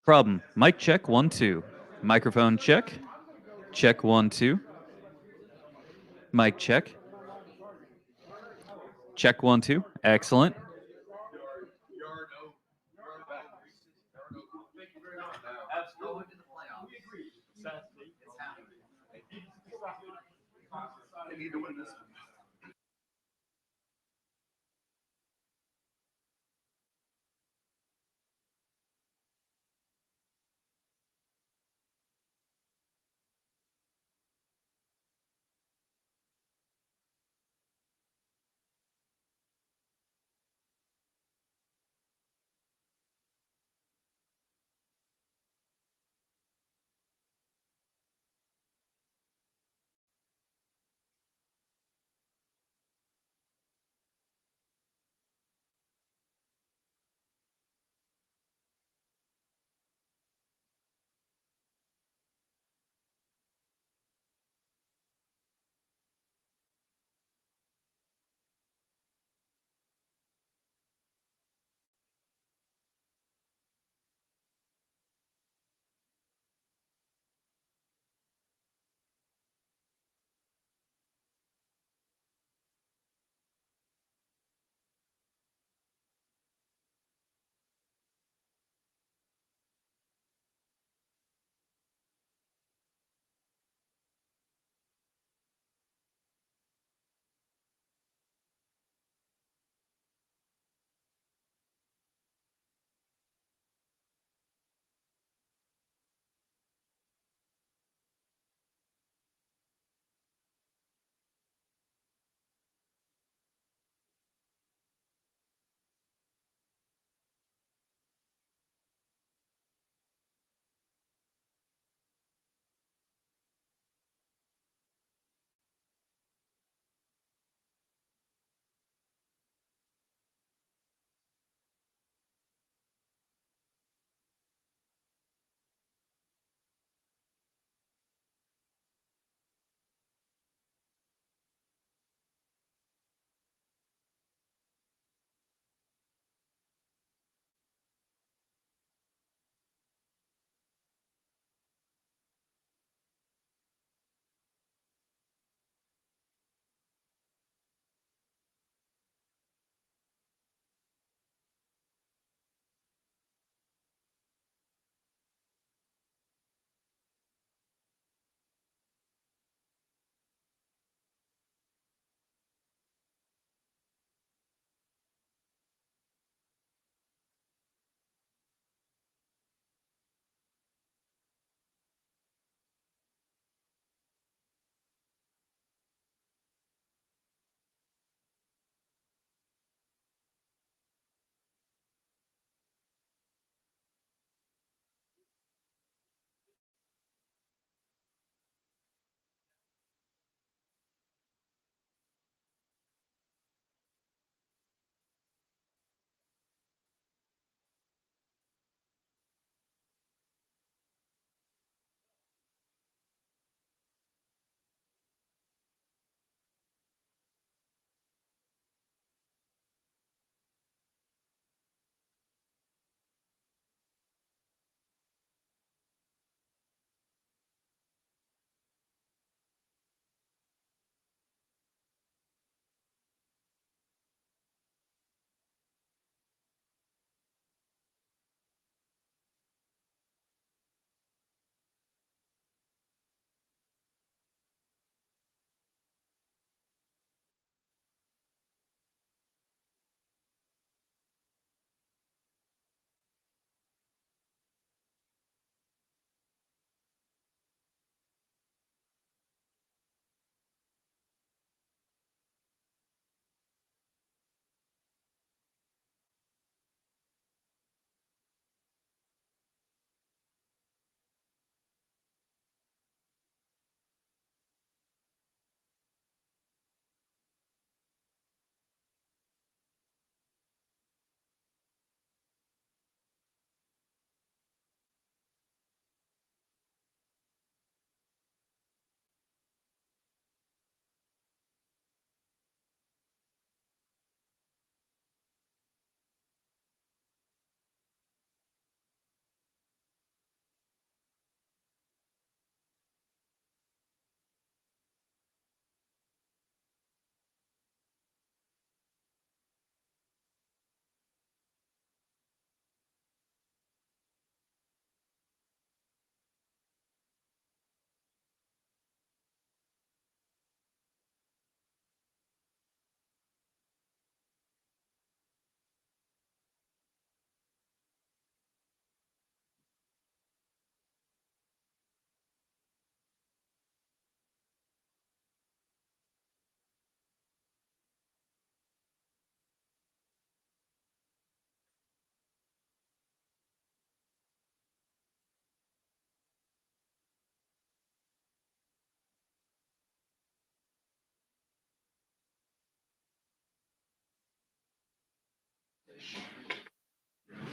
Problem. Mic check, 1, 2. Microphone check. Check, 1, 2. Mic check. Check, 1, 2. Excellent.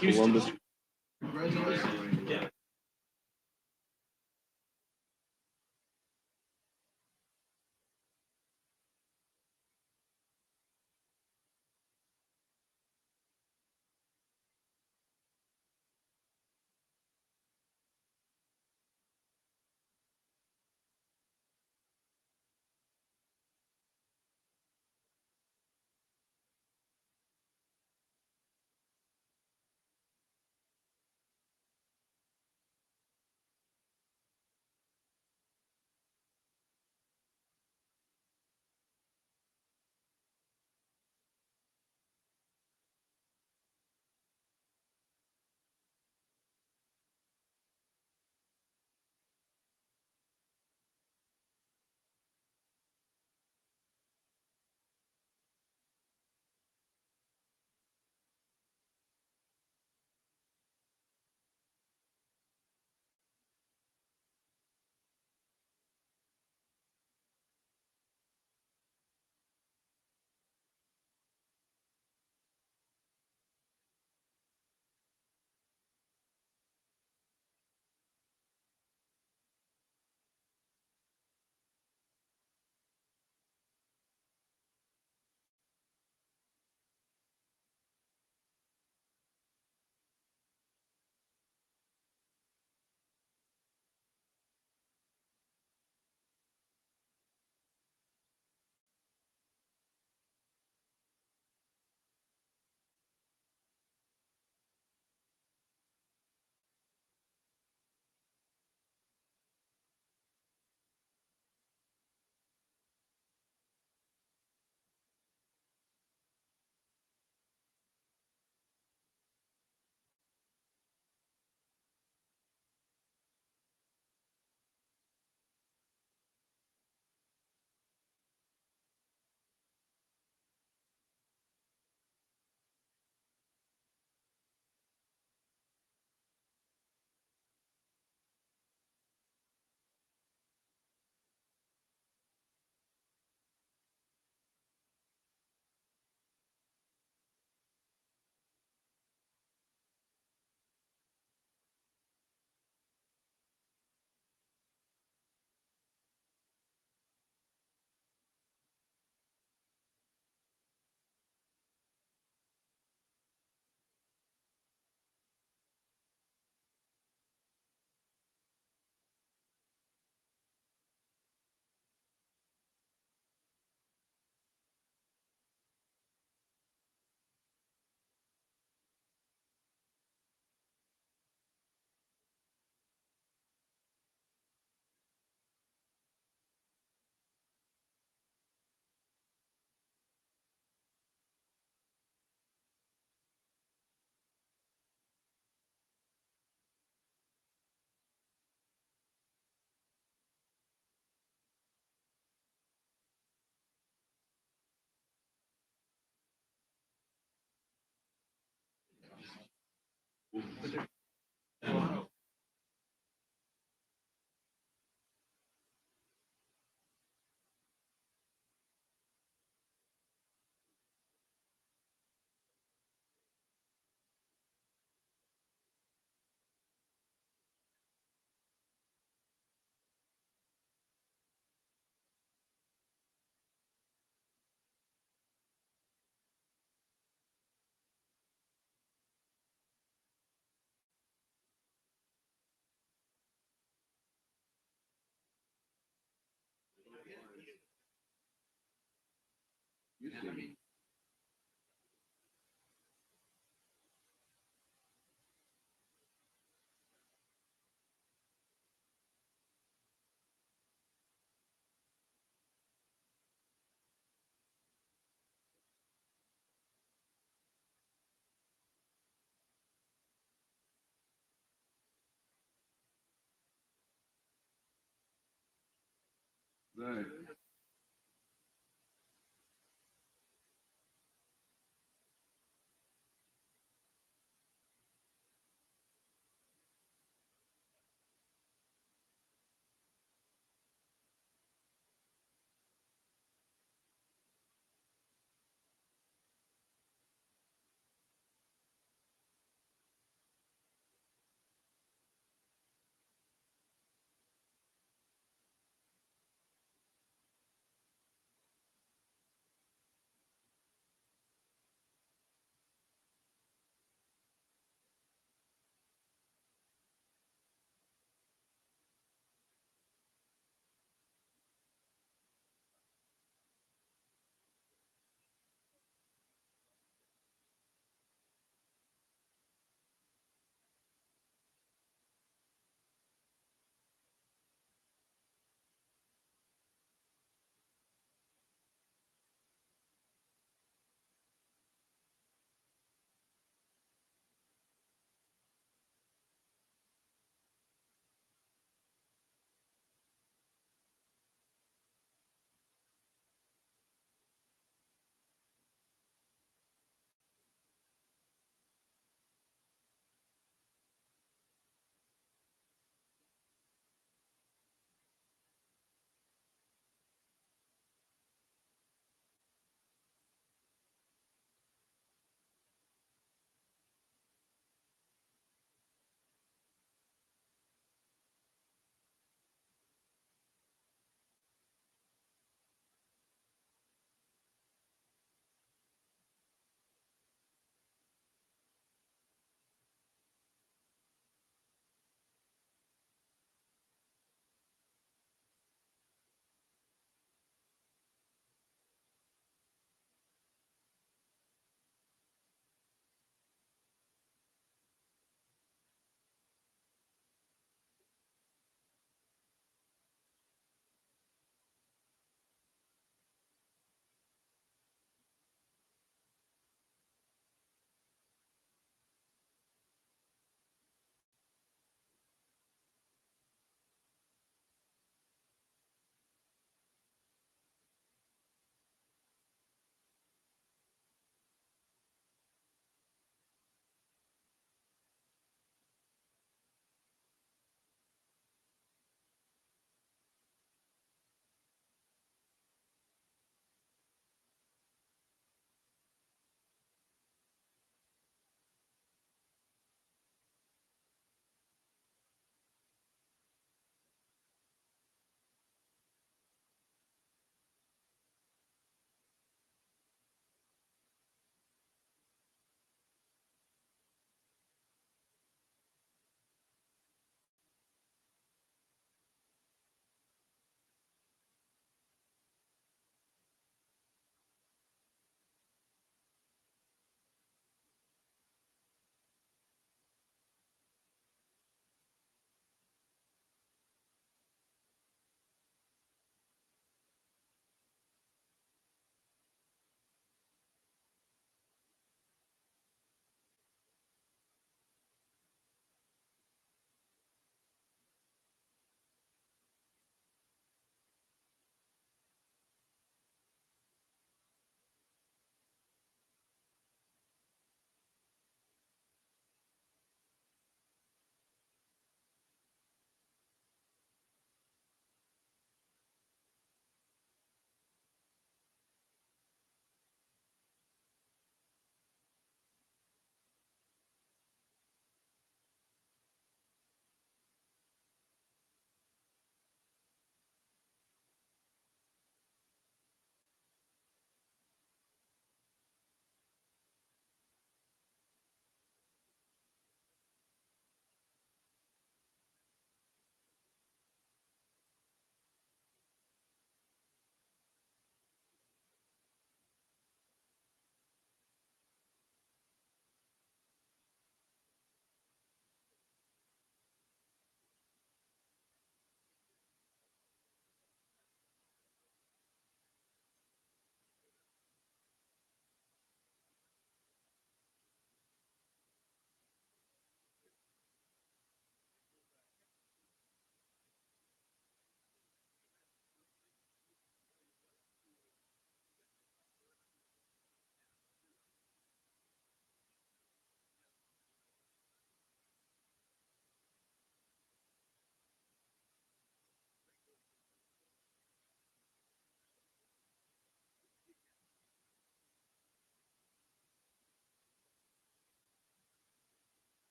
Columbus. Right.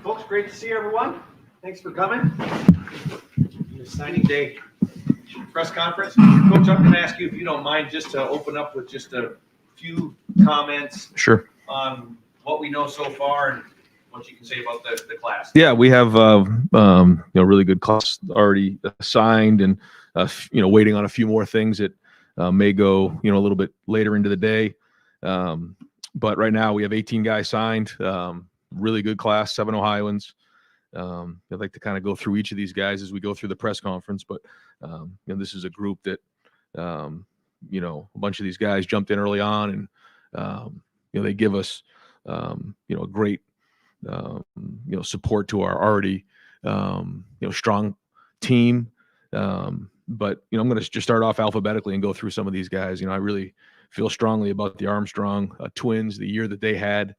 Folks, great to see everyone. Thanks for coming. It's signing day press conference. Coach, I'm going to ask you, if you don't mind, just to open up with just a few comments. Sure. On what we know so far and what you can say about the class. Yeah, we have really good class already signed, and waiting on a few more things that may go a little bit later into the day. But right now we have 18 guys signed. Really good class, 7 Ohioans. I'd like to kind of go through each of these guys as we go through the press conference, but this is a group that a bunch of these guys jumped in early on, and they give us a great support to our already strong team. But I'm going to just start off alphabetically and go through some of these guys. I really feel strongly about the Armstrong twins, the year that they had,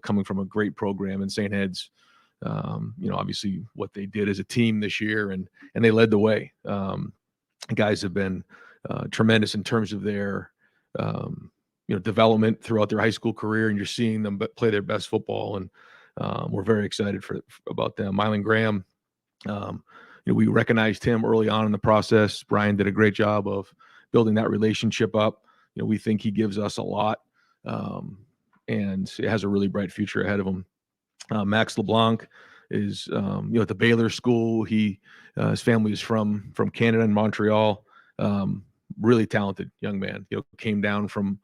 coming from a great program in St. Ed's. Obviously what they did as a team this year, and they led the way. Guys have been tremendous in terms of their development throughout their high school career, and you're seeing them play their best football, and we're very excited about them. Mylan Graham, we recognized him early on in the process. Brian did a great job of building that relationship up. We think he gives us a lot, and it has a really bright future ahead of him. Max LeBlanc is at the Baylor School. His family is from Canada and Montreal. Really talented young man. Came down from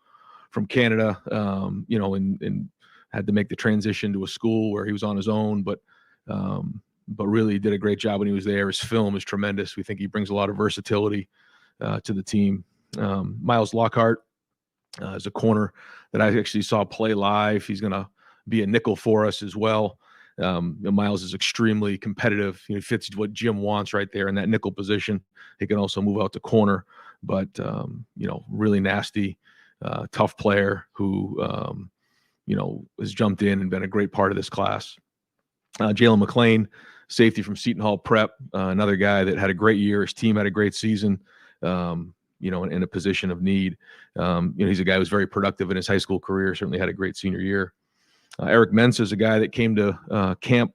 Canada, and had to make the transition to a school where he was on his own, but really did a great job when he was there. His film is tremendous. We think he brings a lot of versatility to the team. Miles Lockhart is a corner that I actually saw play live. He's going to be a nickel for us as well. Miles is extremely competitive. He fits what Jim wants right there in that nickel position. He can also move out to corner, but really nasty, tough player who has jumped in and been a great part of this class. Jalen McLean, safety from Seton Hall Prep, another guy that had a great year. His team had a great season, in a position of need. He's a guy who's very productive in his high school career, certainly had a great senior year. Eric Mensa is a guy that came to camp,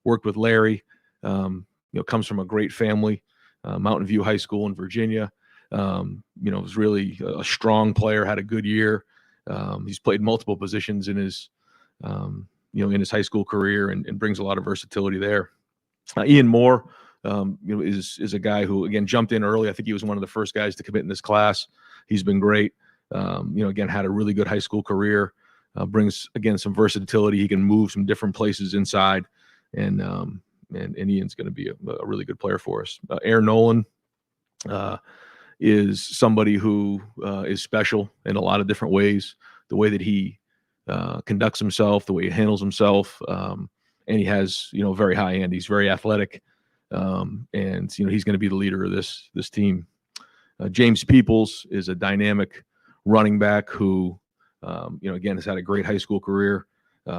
worked with Larry, comes from a great family, Mountain View High School in Virginia. Was really a strong player, had a good year. He's played multiple positions in his, in his high school career, and brings a lot of versatility there. Ian Moore, is a guy who, again, jumped in early. I think he was one of the first guys to commit in this class. He's been great. Again, had a really good high school career. Brings, again, some versatility. He can move some different places inside, and Ian's going to be a really good player for us. Aaron Nolan is somebody who is special in a lot of different ways. The way that he conducts himself, the way he handles himself, and he has very high end. He's very athletic, and he's going to be the leader of this team. James Peoples is a dynamic running back who. Again, has had a great high school career.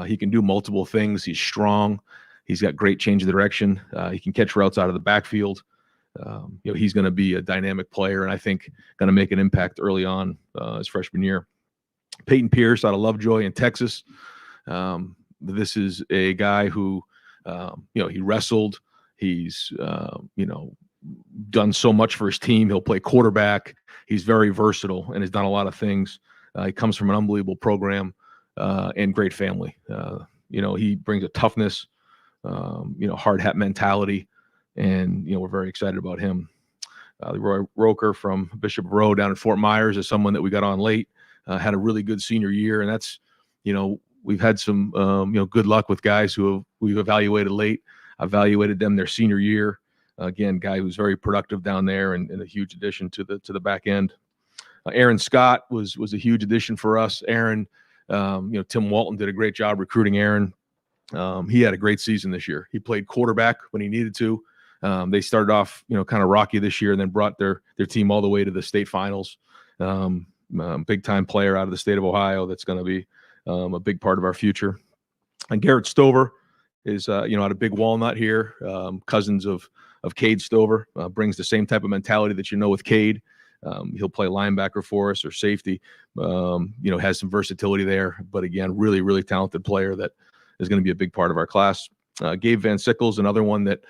He can do multiple things. He's strong. He's got great change of direction. He can catch routes out of the backfield. He's going to be a dynamic player, and I think going to make an impact early on his freshman year. Peyton Pierce out of Lovejoy in Texas. This is a guy who, he wrestled. He's, done so much for his team. He'll play quarterback. He's very versatile and has done a lot of things. He comes from an unbelievable program and great family. He brings a toughness, hard hat mentality, and we're very excited about him. Leroy Roker from Bishop Road down in Fort Myers is someone that we got on late. Had a really good senior year, and that's we've had some good luck with guys who we've evaluated late. Evaluated them their senior year. Again, guy who's very productive down there and a huge addition to the back end. Aaron Scott was a huge addition for us. Aaron, Tim Walton did a great job recruiting Aaron. He had a great season this year. He played quarterback when he needed to. They started off, kind of rocky this year, and then brought their team all the way to the state finals. Big time player out of the state of Ohio. That's going to be a big part of our future. And Garrett Stover is, out of Big Walnut here, cousins of Cade Stover. Brings the same type of mentality that with Cade. He'll play linebacker for us or safety, has some versatility there. But again, really, really talented player that is going to be a big part of our class. Gabe Van Sickle's another one that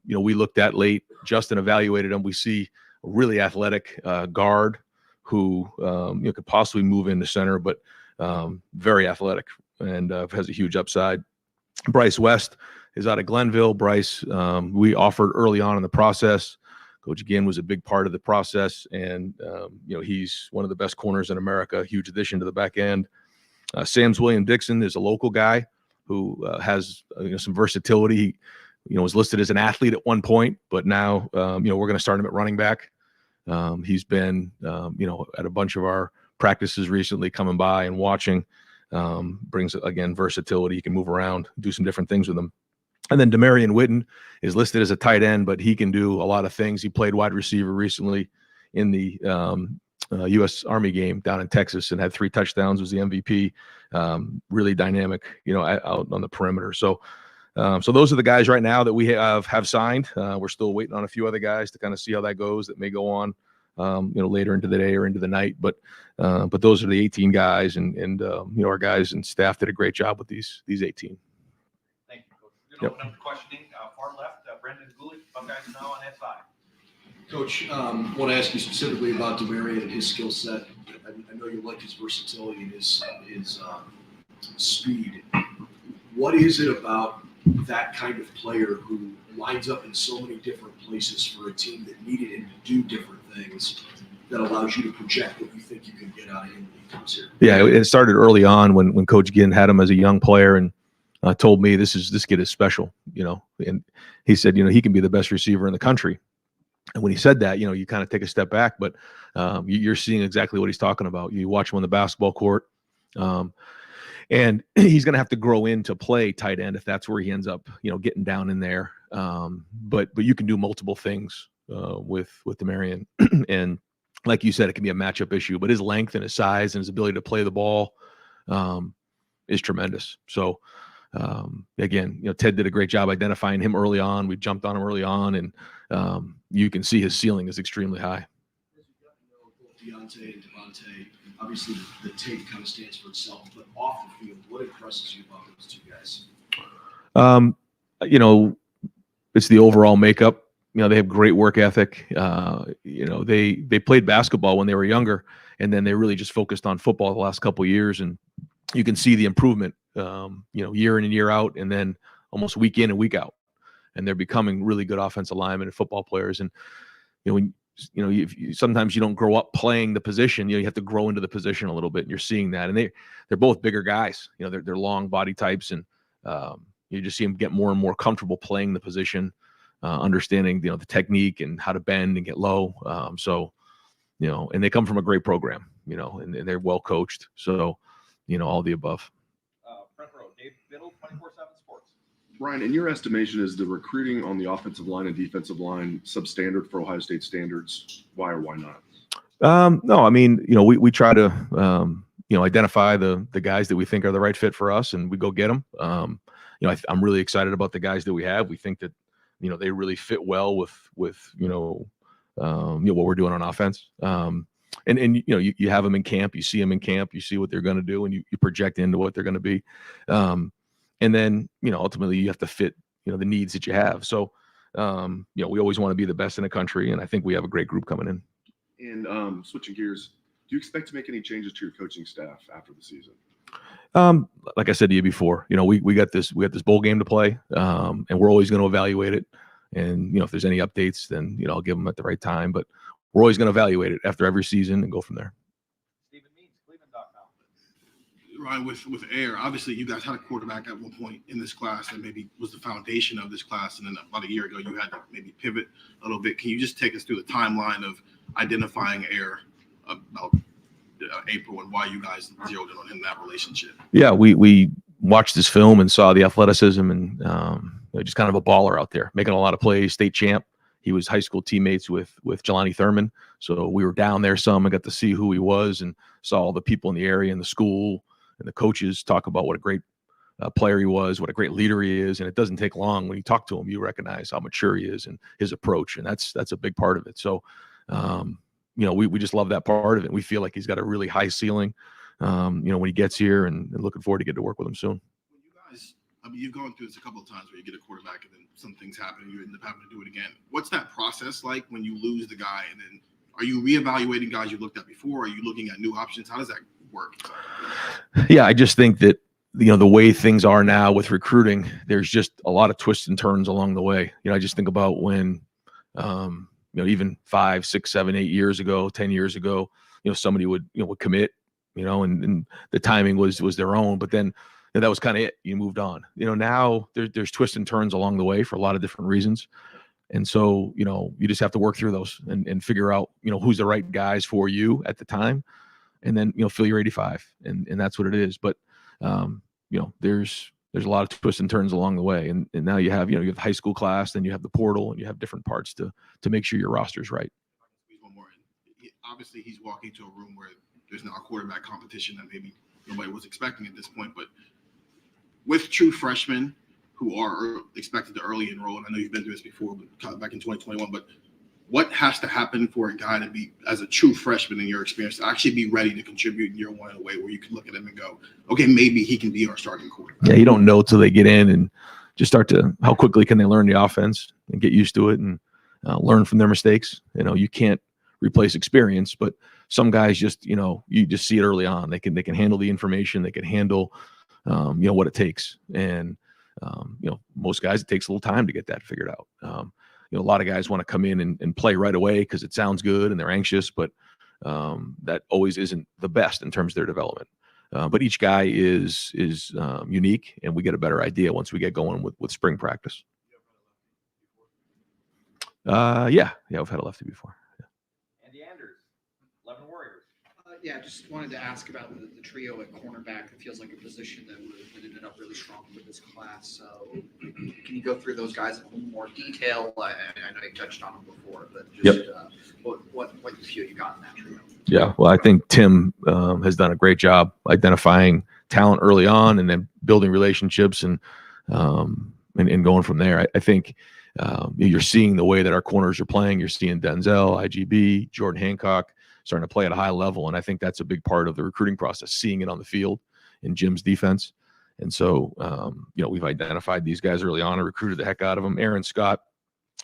we looked at late. Justin evaluated him. We see a really athletic guard who could possibly move into center, but very athletic and has a huge upside. Bryce West is out of Glenville. Bryce, we offered early on in the process. Coach Ginn was a big part of the process, and he's one of the best corners in America. Huge addition to the back end. Sam's William Dixon is a local guy who has some versatility. He was listed as an athlete at one point, but now we're going to start him at running back. He's been at a bunch of our practices recently, coming by and watching. Brings again versatility. He can move around, do some different things with him. And then Demarion Witten is listed as a tight end, but he can do a lot of things. He played wide receiver recently in the U.S. Army game down in Texas and had 3 touchdowns, was the MVP. Really dynamic, out on the perimeter. So those are the guys right now that we have signed. We're still waiting on a few other guys to kind of see how that goes. That may go on, later into the day or into the night. But those are the 18 guys, and our guys and staff did a great job with these 18. Thank you, Coach. We're going to open up the questioning. Far left, Brendan Gulick, Buckeyes Now on that side. Coach, want to ask you specifically about Demarion and his skill set. I know you like his versatility and his speed. What is it about that kind of player who lines up in so many different places for a team that needed him to do different things that allows you to project what you think you can get out of him when he comes here? Yeah, it started early on when Coach Ginn had him as a young player and told me this kid is special, and he said, he can be the best receiver in the country. And when he said that, you kind of take a step back, but you're seeing exactly what he's talking about. You watch him on the basketball court, and he's going to have to grow into play tight end if that's where he ends up, getting down in there. But you can do multiple things with Demarion, and like you said, it can be a matchup issue. But his length and his size and his ability to play the ball is tremendous. So again, Ted did a great job identifying him early on. We jumped on him early on, and you can see his ceiling is extremely high. Deontay and Devontae, obviously the tape kind of stands for itself, but off the field, what impresses you about those two guys? It's the overall makeup. They have great work ethic. They played basketball when they were younger, and then they really just focused on football the last couple of years, and you can see the improvement, year in and year out, and then almost week in and week out, and they're becoming really good offensive linemen and football players. And sometimes you don't grow up playing the position. You have to grow into the position a little bit, and you're seeing that. And they're both bigger guys. They're long body types, and you just see them get more and more comfortable playing the position, understanding the technique and how to bend and get low. And they come from a great program, and they're well coached. So, all the above. Front row, Dave Biddle, 24/7 Sports. Ryan, in your estimation, is the recruiting on the offensive line and defensive line substandard for Ohio State standards? Why or why not? No, I mean, we try to, identify the guys that we think are the right fit for us, and we go get them. I'm really excited about the guys that we have. We think that, they really fit well with what we're doing on offense. And you have them in camp, you see them in camp, you see what they're going to do, and you project into what they're going to be. And then, ultimately you have to fit, the needs that you have. So, we always want to be the best in the country, and I think we have a great group coming in. And switching gears, do you expect to make any changes to your coaching staff after the season? Like I said to you before, we got this bowl game to play, and we're always going to evaluate it. And, if there's any updates, then, I'll give them at the right time, but we're always going to evaluate it after every season and go from there. Stephen Means, Cleveland.com. Ryan, with Air, obviously you guys had a quarterback at one point in this class that maybe was the foundation of this class, and then about a year ago you had to maybe pivot a little bit. Can you just take us through the timeline of identifying Air about April and why you guys zeroed in on him, that relationship? Yeah, we watched this film and saw the athleticism and just kind of a baller out there, making a lot of plays, state champ. He was high school teammates with Jelani Thurman. So we were down there some and got to see who he was and saw all the people in the area and the school and the coaches talk about what a great player he was, what a great leader he is. And it doesn't take long. When you talk to him, you recognize how mature he is and his approach. And that's a big part of it. So, we just love that part of it. We feel like he's got a really high ceiling, when he gets here, and looking forward to get to work with him soon. When you I mean, you've gone through this a couple of times where you get a quarterback and then some things happen and you end up having to do it again. What's that process like when you lose the guy? And then are you reevaluating guys you looked at before? Are you looking at new options? How does that work? Yeah, I just think that, the way things are now with recruiting, there's just a lot of twists and turns along the way. I just think about when, even 5, 6, 7, 8 years ago, 10 years ago, somebody would commit, and the timing was their own, but then that was kind of it. You moved on. Now there's twists and turns along the way for a lot of different reasons. And so, you just have to work through those and figure out, who's the right guys for you at the time. And then, fill your 85 and that's what it is. But, there's a lot of twists and turns along the way. And now you have, you have the high school class, then you have the portal, and you have different parts to make sure your roster's right. One more. Obviously, he's walking to a room where there's now a quarterback competition that maybe nobody was expecting at this point. But with true freshmen who are expected to early enroll, and I know you've been through this before, but back in 2021, but what has to happen for a guy to be, as a true freshman in your experience, to actually be ready to contribute in year one in a way where you can look at him and go, okay, maybe he can be our starting quarterback? Yeah, you don't know till they get in and just how quickly can they learn the offense and get used to it and learn from their mistakes. You can't replace experience, but some guys just, you just see it early on. They can handle the information. They can handle, what it takes. And, most guys, it takes a little time to get that figured out. A lot of guys want to come in and play right away because it sounds good and they're anxious, but that always isn't the best in terms of their development. But each guy is unique, and we get a better idea once we get going with spring practice. Yeah, I've had a lefty before. Andy Anders, 11 Warriors. Yeah, just wanted to ask about the trio at cornerback. It feels like a position that ended up really strong with this class. So can you go through those guys in a little more detail? I know you touched on them before, but just what you feel you got in that trio? Yeah, well, I think Tim has done a great job identifying talent early on and then building relationships and going from there. I think you're seeing the way that our corners are playing. You're seeing Denzel, IGB, Jordan Hancock starting to play at a high level. And I think that's a big part of the recruiting process, seeing it on the field in Jim's defense. And so, we've identified these guys early on and recruited the heck out of them. Aaron Scott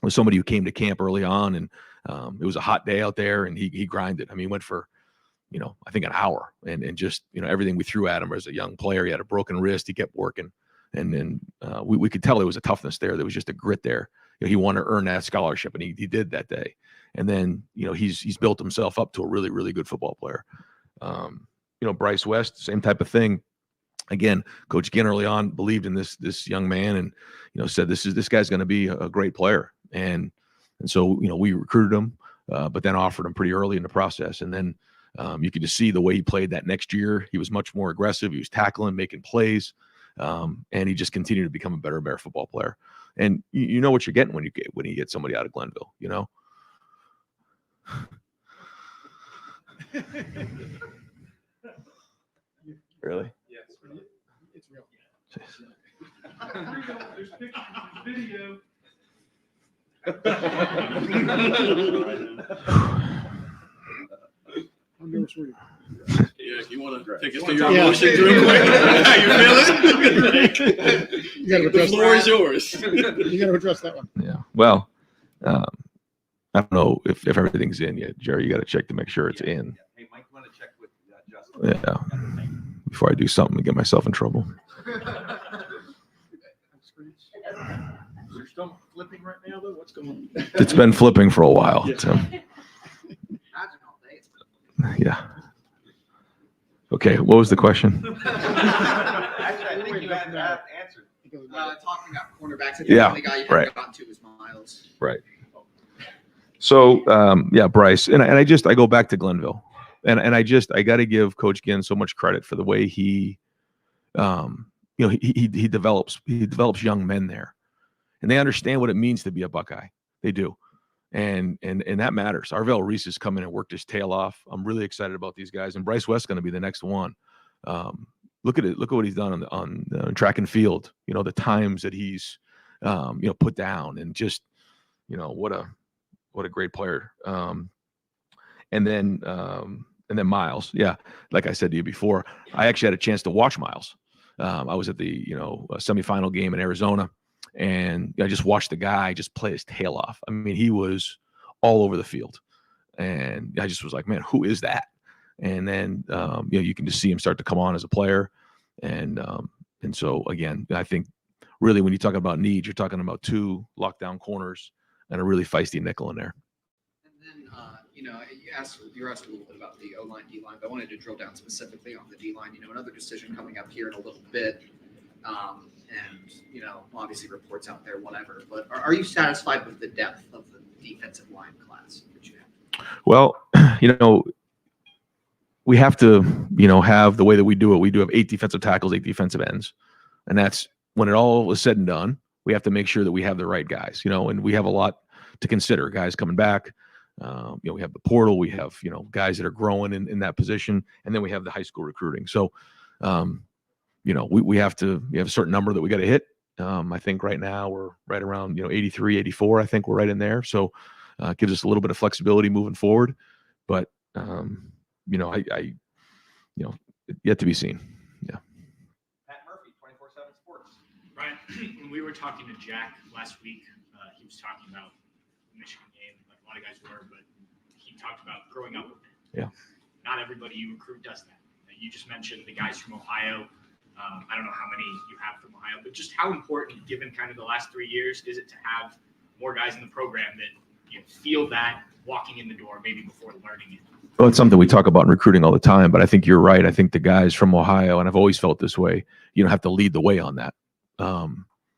was somebody who came to camp early on, and it was a hot day out there, and he grinded. I mean, he went for, I think an hour and just, everything we threw at him as a young player. He had a broken wrist. He kept working. And then we could tell there was a toughness there. There was just a grit there. He wanted to earn that scholarship, and he did that day. And then, he's built himself up to a really, really good football player. Bryce West, same type of thing. Again, Coach Ginn early on believed in this young man and, said, this guy's going to be a great player. And so, we recruited him, but then offered him pretty early in the process. And then you could just see the way he played that next year. He was much more aggressive. He was tackling, making plays. And he just continued to become a better and better football player. And you know what you're getting when you get somebody out of Glenville, Really? Yes, it's real. There's pictures, there's video. How nervous were you? Yeah, you want to take us to your emotions real quick? How you feeling? You got to The address floor is that. yours. You got to address that one. Yeah. Well, I don't know if everything's in yet, Jerry. You got to check to make sure it's in. Hey, Mike, you want to check with Justin? Yeah. Before I do something to get myself in trouble. You're still flipping right now, though? What's going on? It's been flipping for a while, Tim. Imagine all day. Yeah. Okay. What was the question? Actually, I think you had answered. Talking about cornerbacks, I think Yeah, the only guy you haven't right. gotten to is Miles. Right. So, Bryce, and I go back to Glenville, and I got to give Coach Ginn so much credit for the way he develops young men there, and they understand what it means to be a Buckeye. They do, and that matters. Arvell Reese has come in and worked his tail off. I'm really excited about these guys, and Bryce West's going to be the next one. Look at it. Look at what he's done on track and field. The times that he's put down, and just what a great player. And then Miles. Yeah, like I said to you before, I actually had a chance to watch Miles. I was at the semifinal game in Arizona, and I just watched the guy just play his tail off. I mean, he was all over the field, and I just was like, man, who is that? And then you can just see him start to come on as a player, and so again, I think really when you talk about needs, you're talking about 2 lockdown corners and a really feisty nickel in there. And then, you were asked a little bit about the O-line, D-line, but I wanted to drill down specifically on the D-line. Another decision coming up here in a little bit, and obviously reports out there, whatever. But are you satisfied with the depth of the defensive line class that you have? Well, we have to, have the way that we do it. We do have 8 defensive tackles, 8 defensive ends, and that's when it all is said and done. We have to make sure that we have the right guys, and we have a lot to consider. Guys coming back, we have the portal, we have guys that are growing in that position, and then we have the high school recruiting. So, we have a certain number that we got to hit. I think right now we're right around 83, 84. I think we're right in there. So, it gives us a little bit of flexibility moving forward, but yet to be seen. Yeah. Pat Murphy, 24/7 Sports. Ryan, when we were talking to Jack last week, he was talking about the Michigan game, like a lot of guys were, but he talked about growing up with it. Yeah. Not everybody you recruit does that. You just mentioned the guys from Ohio. I don't know how many you have from Ohio, but just how important, given kind of the last 3 years, is it to have more guys in the program that feel that walking in the door maybe before learning it? Well, it's something we talk about in recruiting all the time, but I think you're right. I think the guys from Ohio, and I've always felt this way, have to lead the way on that.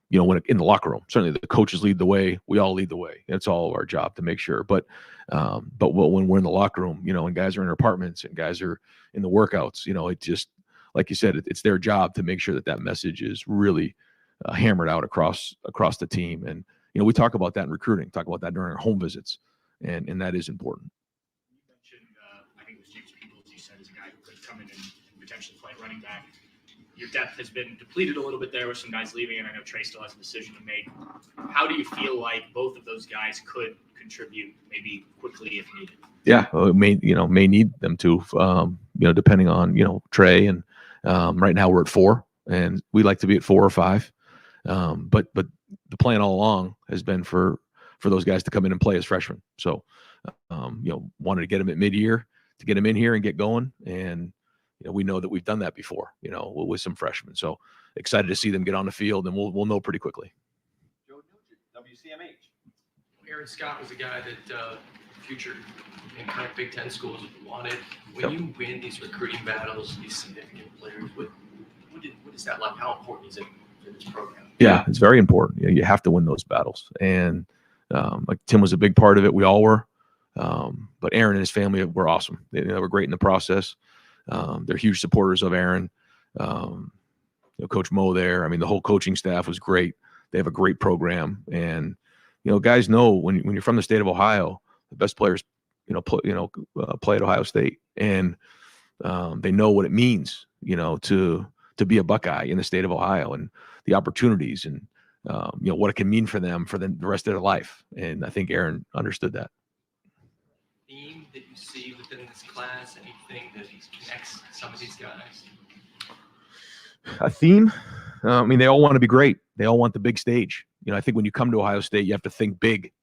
When in the locker room, certainly the coaches lead the way. We all lead the way. It's all our job to make sure. But when we're in the locker room, and guys are in their apartments and guys are in the workouts, it just, like you said, it's their job to make sure that message is really hammered out across the team. And we talk about that in recruiting, talk about that during our home visits, and that is important. You mentioned, I think it was James Peoples, you said, as a guy who could come in and potentially play running back. Your depth has been depleted a little bit there with some guys leaving, and I know Trey still has a decision to make. How do you feel like both of those guys could contribute maybe quickly if needed? Yeah, well, may need them to, depending on, Trey. And right now we're at 4, and we like to be at 4 or 5. But the plan all along has been for those guys to come in and play as freshmen. So, wanted to get them at mid-year to get them in here and get going. And, we know that we've done that before, with some freshmen. So excited to see them get on the field, and we'll know pretty quickly. Joe Nugent, WCMH. Aaron Scott was a guy that future and current Big Ten schools wanted. When you win these recruiting battles, these significant players, what is that like? How important is it for this program? Yeah, it's very important. You have to win those battles. And like Tim was a big part of it. We all were. But Aaron and his family were awesome. They were great in the process. They're huge supporters of Aaron. Coach Mo there. I mean, the whole coaching staff was great. They have a great program. And, guys know when you're from the state of Ohio, the best players, play at Ohio State. And they know what it means, to be a Buckeye in the state of Ohio, and the opportunities, and what it can mean for them for the rest of their life. And I think Aaron understood that. Theme that you see within this class, anything that connects some of these guys? A theme? They all want to be great. They all want the big stage. I think when you come to Ohio State, you have to think big.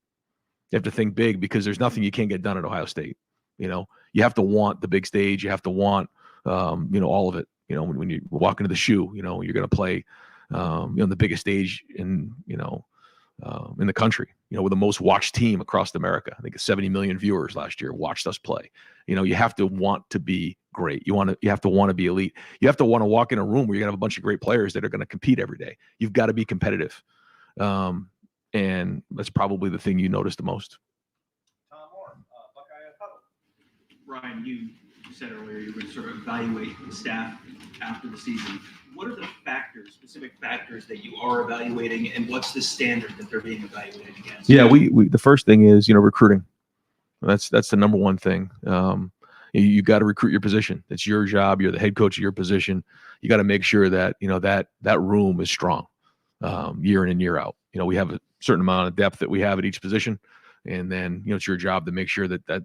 You have to think big, because there's nothing you can't get done at Ohio State. You have to want the big stage. You have to want, all of it. When you walk into the shoe, you're going to play, the biggest stage in the country, with the most watched team across America. I think 70 million viewers last year watched us play. You have to want to be great. You have to want to be elite. You have to want to walk in a room where you're going to have a bunch of great players that are going to compete every day. You've got to be competitive. And that's probably the thing you notice the most. Tom Moore, Buckeye Huddle. Ryan, you said earlier you were going to sort of evaluate the staff after the season. What are the specific factors that you are evaluating, and what's the standard that they're being evaluated against? Yeah, we the first thing is, recruiting. That's the number one thing. You got to recruit your position. It's your job. You're the head coach of your position. You got to make sure that, that room is strong, year in and year out. We have a certain amount of depth that we have at each position. And then, it's your job to make sure that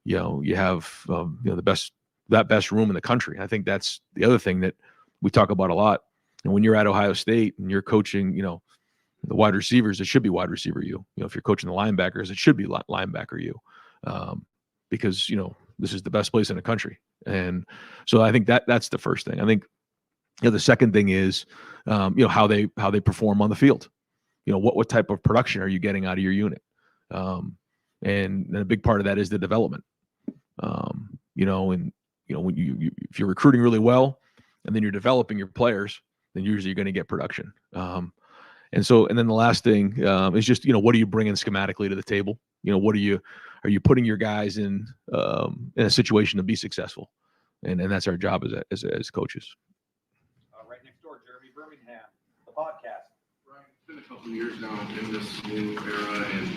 you have, the best room in the country. I think that's the other thing that we talk about a lot. And when you're at Ohio State and you're coaching, the wide receivers, it should be wide receiver you. If you're coaching the linebackers, it should be linebacker you, because this is the best place in the country. And so I think that's the first thing. I think the second thing is how they perform on the field. What type of production are you getting out of your unit? And a big part of that is the development. When if you're recruiting really well and then you're developing your players, then usually you're going to get production. And then the last thing is just, what are you bringing schematically to the table? What are you putting your guys in a situation to be successful? And that's our job as coaches. Right next door, Jeremy Birmingham, the podcast. Right. It's been a couple of years now in this new era, and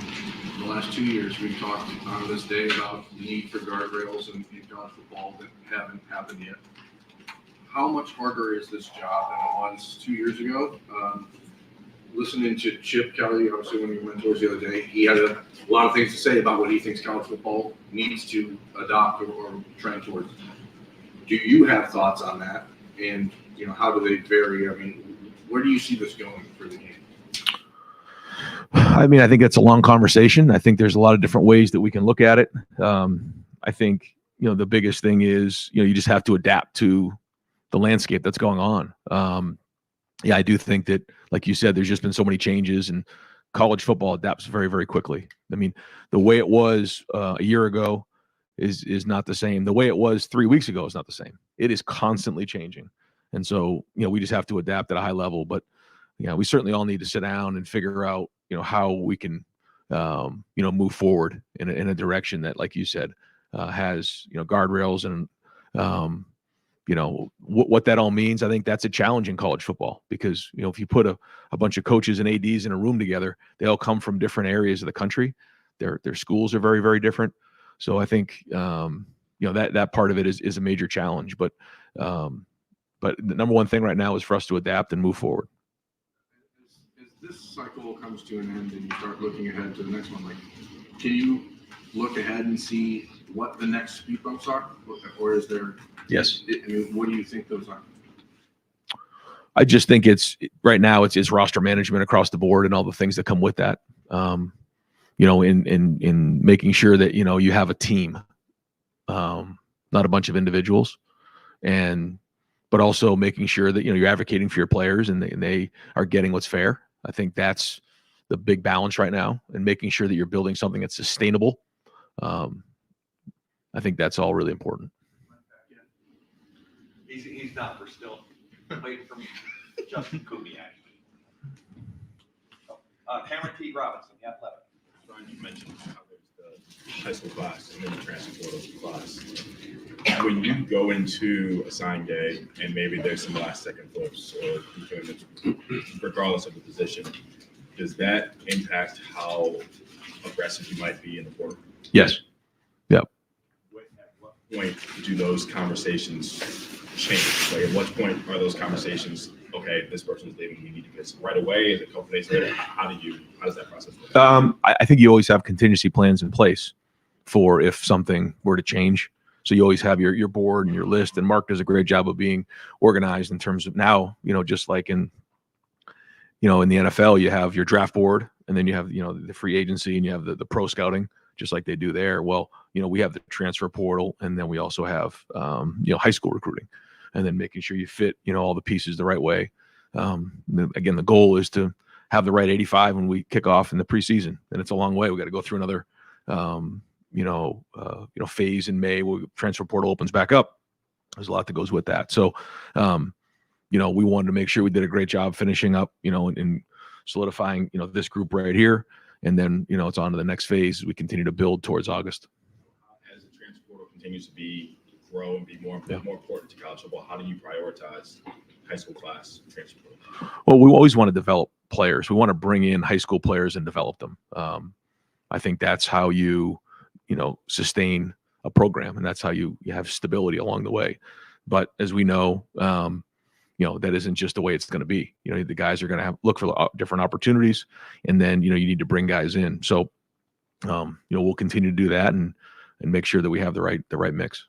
the last 2 years we've talked on this day about the need for guardrails in college football that haven't happened yet. How much harder is this job than it was 2 years ago? Listening to Chip Kelly, obviously one of your mentors the other day, he had a lot of things to say about what he thinks college football needs to adopt or trend towards. Do you have thoughts on that? And, how do they vary? I mean, where do you see this going for the game? I mean, I think it's a long conversation. I think there's a lot of different ways that we can look at it. I think, the biggest thing is, you just have to adapt to the landscape that's going on. I do think that, like you said, there's just been so many changes, and college football adapts very, very quickly. I mean, the way it was a year ago is not the same. The way it was 3 weeks ago is not the same. It is constantly changing. And so, we just have to adapt at a high level. But, we certainly all need to sit down and figure out, how we can, move forward in a direction that, like you said, has, guardrails and, what that all means. I think that's a challenge in college football because, if you put a bunch of coaches and ADs in a room together, they all come from different areas of the country. Their schools are very, very different. So I think, that part of it is a major challenge, but the number one thing right now is for us to adapt and move forward. As this cycle comes to an end and you start looking ahead to the next one, can you look ahead and see what the next speed bumps are, or is there? Yes. I mean, what do you think those are? I just think right now it's roster management across the board and all the things that come with that. In making sure that, you have a team, not a bunch of individuals, but also making sure that, you're advocating for your players and they are getting what's fair. I think that's the big balance right now, and making sure that you're building something that's sustainable. I think that's all really important. He's not. We're still waiting for Justin Kubiak. Cameron T. Robinson, the athletic. Brian, you mentioned how there's the high school class and then the transfer portal class. When you go into a sign day and maybe there's some last second flips or decommitments, regardless of the position, does that impact how aggressive you might be in the portal? Yes. Yep. At what point do those conversations change? Like, at what point are those conversations, okay, this person's leaving, we need to get some right away? Is it a couple days later? How does that process work? I think you always have contingency plans in place for if something were to change. So you always have your board and your list, and Mark does a great job of being organized in terms of now, just like in the NFL, you have your draft board, and then you have, the free agency, and you have the pro scouting, just like they do there. Well, we have the transfer portal, and then we also have, high school recruiting, and then making sure you fit, all the pieces the right way. Again, the goal is to have the right 85 when we kick off in the preseason, and it's a long way. We got to go through another, phase in May where transfer portal opens back up. There's a lot that goes with that. So, we wanted to make sure we did a great job finishing up, and solidifying, this group right here. And then, it's on to the next phase. We continue to build towards August. As the transfer portal continues to grow and be more important to college football, how do you prioritize high school class transfer portal? Well, we always want to develop players. We want to bring in high school players and develop them. I think that's how you sustain a program, and that's how you have stability along the way. But as we know, that isn't just the way it's going to be. The guys are going to look for different opportunities, and then, you need to bring guys in. So, we'll continue to do that and make sure that we have the right mix.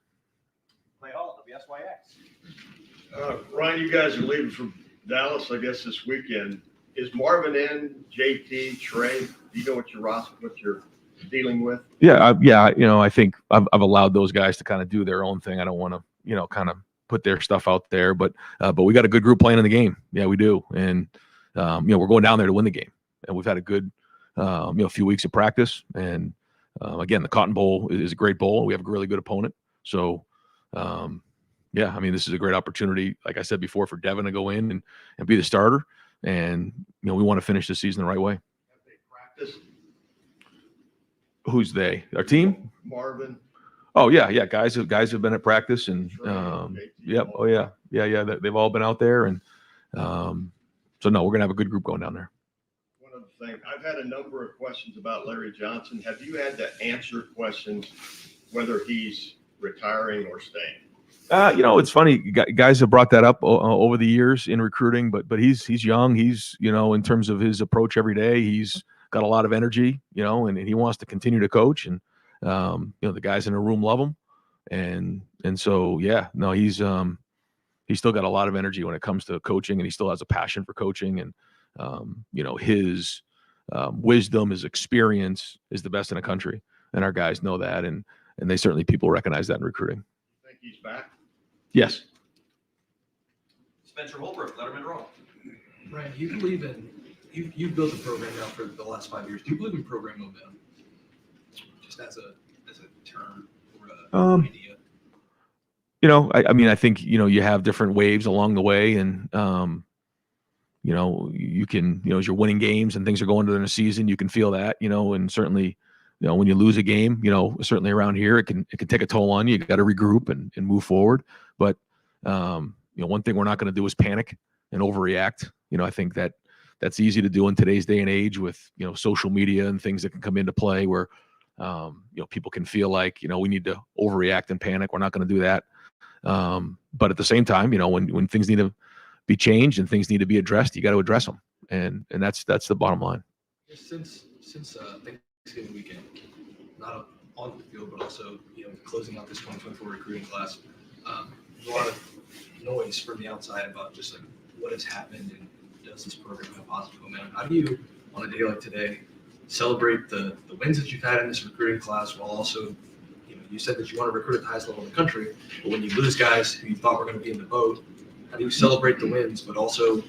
Clay Hall, WSYX. Ryan, you guys are leaving for Dallas, I guess this weekend, is Marvin in, JT, Trey? Do you know what you're dealing with? Yeah, I think I've allowed those guys to kind of do their own thing. I don't want to, kind of put their stuff out there, but we got a good group playing in the game. Yeah, we do, and we're going down there to win the game, and we've had a good, few weeks of practice, and again, the Cotton Bowl is a great bowl. We have a really good opponent, so this is a great opportunity, like I said before, for Devin to go in and be the starter, and we want to finish the season the right way. Practice, Who's they? Our team? Marvin. Oh yeah. Guys have been at practice, and yep. Oh yeah. They've all been out there, and so no, we're gonna have a good group going down there. One other thing, I've had a number of questions about Larry Johnson. Have you had to answer questions whether he's retiring or staying? It's funny. Guys have brought that up over the years in recruiting, but he's young. He's in terms of his approach every day, he's got a lot of energy, and he wants to continue to coach, and the guys in the room love him, and so he's still got a lot of energy when it comes to coaching, and he still has a passion for coaching, and his wisdom, his experience is the best in the country, and our guys know that, and people recognize that in recruiting. Think he's back? Yes. Spencer Holbrook, Letterman Roll. Ryan, do you believe in you've built a program now for the last 5 years? Do you believe in program momentum? Just as a term or an idea? I think you have different waves along the way, and you can as you're winning games and things are going to the season, you can feel that, and certainly when you lose a game, certainly around here, it can take a toll on you. You got to regroup and move forward. But one thing we're not going to do is panic and overreact. I think that's easy to do in today's day and age with social media and things that can come into play where people can feel like we need to overreact and panic. We're not going to do that. But at the same time, when things need to be changed and things need to be addressed, you got to address them, and that's the bottom line. Since Thanksgiving weekend, not on the field, but also closing out this 2024 recruiting class, there's a lot of noise from the outside about just like what has happened and does this program have positive momentum. How do you, on a day like today, celebrate the wins that you've had in this recruiting class while also, you said that you want to recruit at the highest level in the country, but when you lose guys who you thought were going to be in the boat, how do you celebrate the wins, but also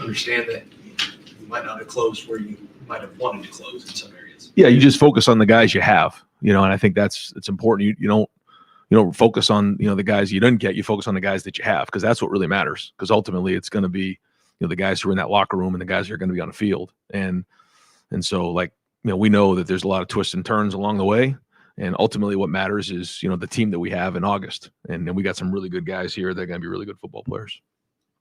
understand that you might not have closed where you might have wanted to close in some areas? Yeah, you just focus on the guys you have, and I think it's important. You don't focus on the guys you didn't get. You focus on the guys that you have, because that's what really matters. Because ultimately, it's going to be the guys who are in that locker room and the guys who are going to be on the field. And so we know that there's a lot of twists and turns along the way. And ultimately, what matters is the team that we have in August. And then we got some really good guys here that are going to be really good football players.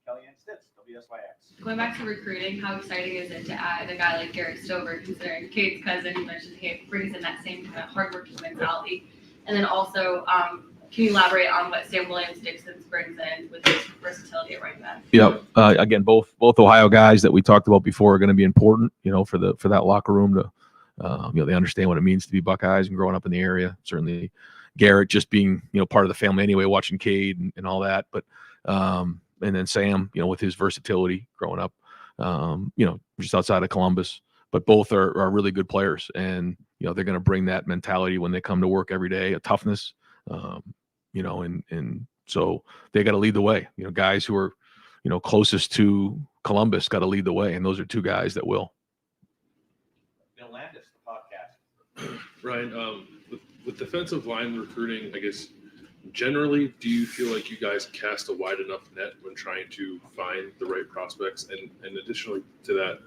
Kellyanne Stitz, WSYX. Going back to recruiting, how exciting is it to add a guy like Garrett Stover, considering Cade's cousin? You mentioned he brings in that same kind of hardworking mentality. And then also, can you elaborate on what Sam Williams-Dixon brings in with his versatility at running back? Yep. Again, both Ohio guys that we talked about before are going to be important, for that locker room to, they understand what it means to be Buckeyes and growing up in the area. Certainly, Garrett just being part of the family anyway, watching Cade and all that. But and then Sam, with his versatility growing up, just outside of Columbus. But both are really good players, and they're going to bring that mentality when they come to work every day, a toughness. And so they got to lead the way. Guys who are, closest to Columbus got to lead the way, and those are two guys that will. Bill Landis, the podcast. Ryan, with defensive line recruiting, I guess generally, do you feel like you guys cast a wide enough net when trying to find the right prospects? And additionally to that,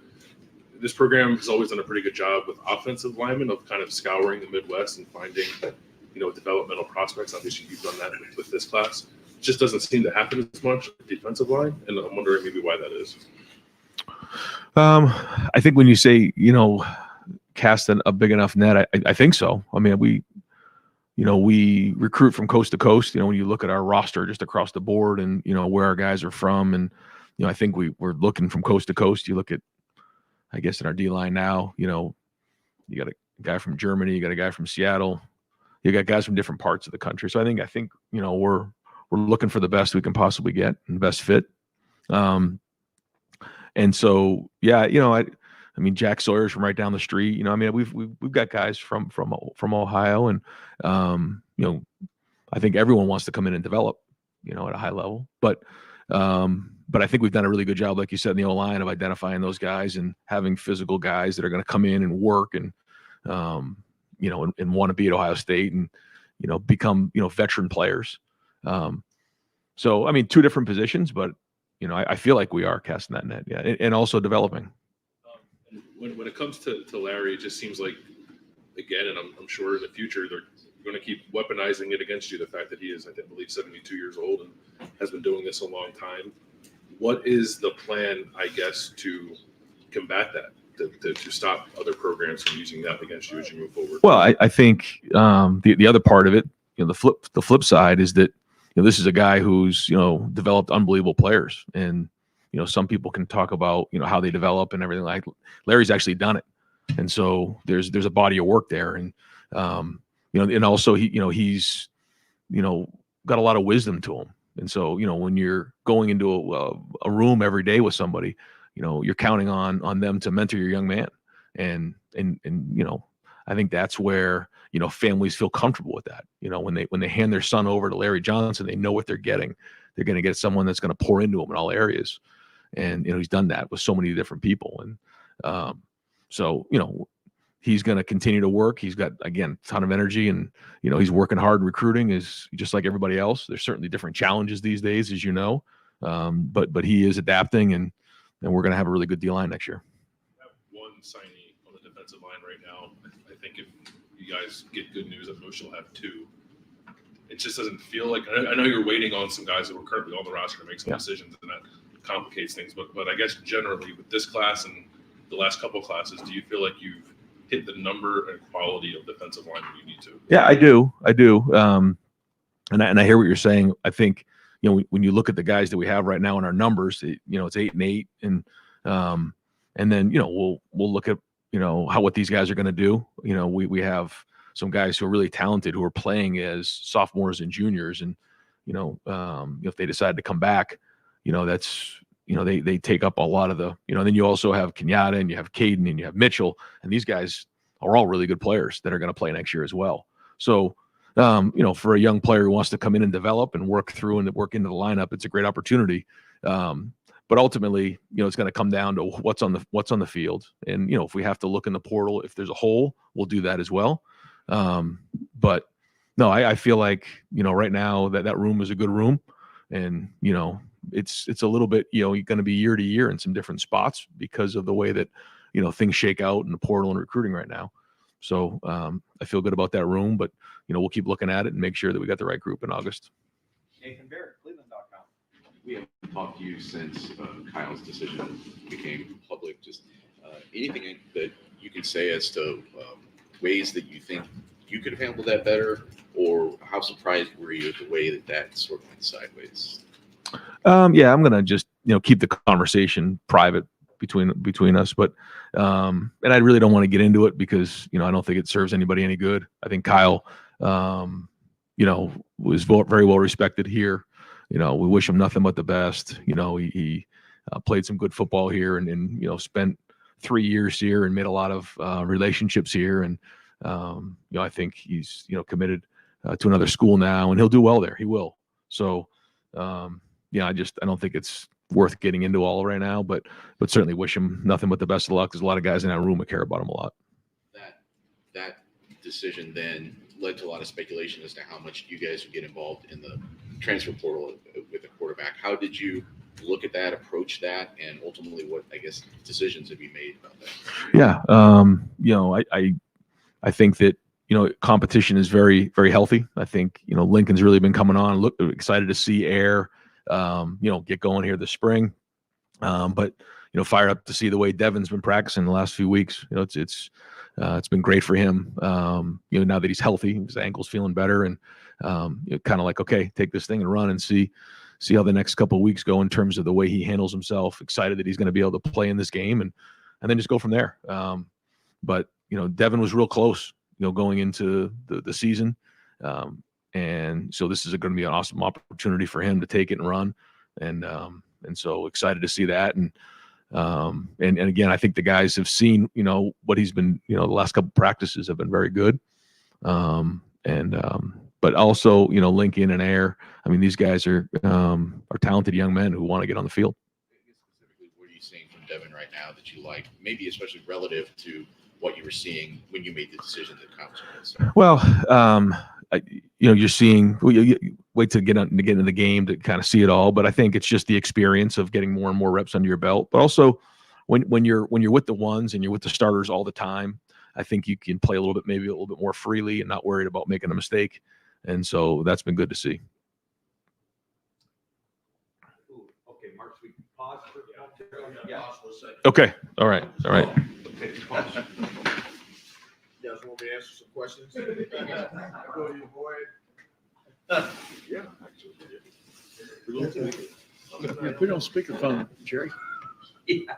this program has always done a pretty good job with offensive linemen of kind of scouring the Midwest and finding developmental prospects. Obviously, you've done that with this class. It just doesn't seem to happen as much with defensive line, and I'm wondering maybe why that is. I think when you say, cast a big enough net, I think so. I mean, we recruit from coast to coast. When you look at our roster just across the board and, where our guys are from. And, I think we're looking from coast to coast. You look at, I guess, in our D-line now, you got a guy from Germany, you got a guy from Seattle. You got guys from different parts of the country. So I think we're looking for the best we can possibly get and the best fit. And so, yeah, I mean, Jack Sawyer's from right down the street. I mean, we've got guys from Ohio, and I think everyone wants to come in and develop, at a high level. But I think we've done a really good job, like you said, in the O-line of identifying those guys and having physical guys that are going to come in and work and and want to be at Ohio State and become veteran players. So I mean, two different positions, but I feel like we are casting that net, yeah, and also developing. When it comes to Larry, it just seems like, again, and I'm sure in the future they're going to keep weaponizing it against you. The fact that he is, I believe, 72 years old and has been doing this a long time. What is the plan, I guess, to combat that, to stop other programs from using that against you as you move forward? Well, I think the other part of it, the flip side is that this is a guy who's developed unbelievable players, and some people can talk about how they develop and everything. Like Larry's actually done it, and so there's a body of work there, and and also he's got a lot of wisdom to him, and so when you're going into a room every day with somebody, you're counting on them to mentor your young man, and I think that's where families feel comfortable with that. When they hand their son over to Larry Johnson, they know what they're getting. They're going to get someone that's going to pour into them in all areas, and he's done that with so many different people, and so he's going to continue to work. He's got, again, a ton of energy, and he's working hard. Recruiting is just like everybody else. There's certainly different challenges these days, as but he is adapting, and we're going to have a really good D-line next year. One signee on the defensive line right now. I think if you guys get good news, at most you'll have two. It just doesn't feel like. I know you're waiting on some guys that were currently on the roster to make some decisions, and that complicates things. But I guess generally with this class and the last couple classes, do you feel like you've hit the number and quality of defensive line that you need to? Yeah, I do. And I hear what you're saying. I think when you look at the guys that we have right now in our numbers, it's 8-8, and then we'll look at what these guys are going to do. We have some guys who are really talented who are playing as sophomores and juniors, and if they decide to come back, that's they take up a lot of the then you also have Kenyatta, and you have Caden, and you have Mitchell, and these guys are all really good players that are going to play next year as well. So for a young player who wants to come in and develop and work through and work into the lineup, it's a great opportunity. But ultimately, it's going to come down to what's on the field. And, if we have to look in the portal, if there's a hole, we'll do that as well. But no, I feel like, right now that room is a good room, and, it's a little bit, going to be year to year in some different spots because of the way that, things shake out in the portal and recruiting right now. So I feel good about that room, but, we'll keep looking at it and make sure that we got the right group in August. Nathan Barrett, Cleveland.com. We haven't talked to you since Kyle's decision became public. Just anything that you can say as to ways that you think you could have handled that better, or how surprised were you at the way that sort of went sideways? Yeah, I'm gonna just keep the conversation private between us, but and I really don't want to get into it because I don't think it serves anybody any good. I think Kyle was very well respected here. We wish him nothing but the best. He played some good football here, and spent 3 years here and made a lot of relationships here, and I think he's committed to another school now, and he'll do well there. He will. So I don't think it's worth getting into all right now, but certainly wish him nothing but the best of luck. There's a lot of guys in that room that care about him a lot. That decision then led to a lot of speculation as to how much you guys would get involved in the transfer portal with the quarterback. How did you look at that, approach that, and ultimately what, I guess, decisions have you made about that? Yeah. I think that, competition is very, very healthy. I think, Lincoln's really been coming on. Excited to see Air, get going here this spring. But, fired up to see the way Devin's been practicing the last few weeks. It's been great for him. Now that he's healthy, his ankle's feeling better, and kind of like, okay, take this thing and run and see how the next couple of weeks go in terms of the way he handles himself. Excited that he's going to be able to play in this game, and then just go from there. But Devin was real close, going into the season, and so this is going to be an awesome opportunity for him to take it and run, and so excited to see that. And And again, I think the guys have seen, what he's been, the last couple practices have been very good. But also, Lincoln and Air, I mean, these guys are talented young men who want to get on the field. Specifically, what are you seeing from Devin right now that you like, maybe especially relative to what you were seeing when you made the decision to come? Well, you're seeing, you wait to get into the game to kind of see it all. But I think it's just the experience of getting more and more reps under your belt. But also when you're with the ones and you're with the starters all the time, I think you can play maybe a little bit more freely and not worried about making a mistake. And so that's been good to see. Okay, Mark, we can pause for yeah. Okay. All right. Okay, pause. You guys want me to answer some questions? Go you, boy. Yeah, actually. Put it on speakerphone, Jerry. Yeah.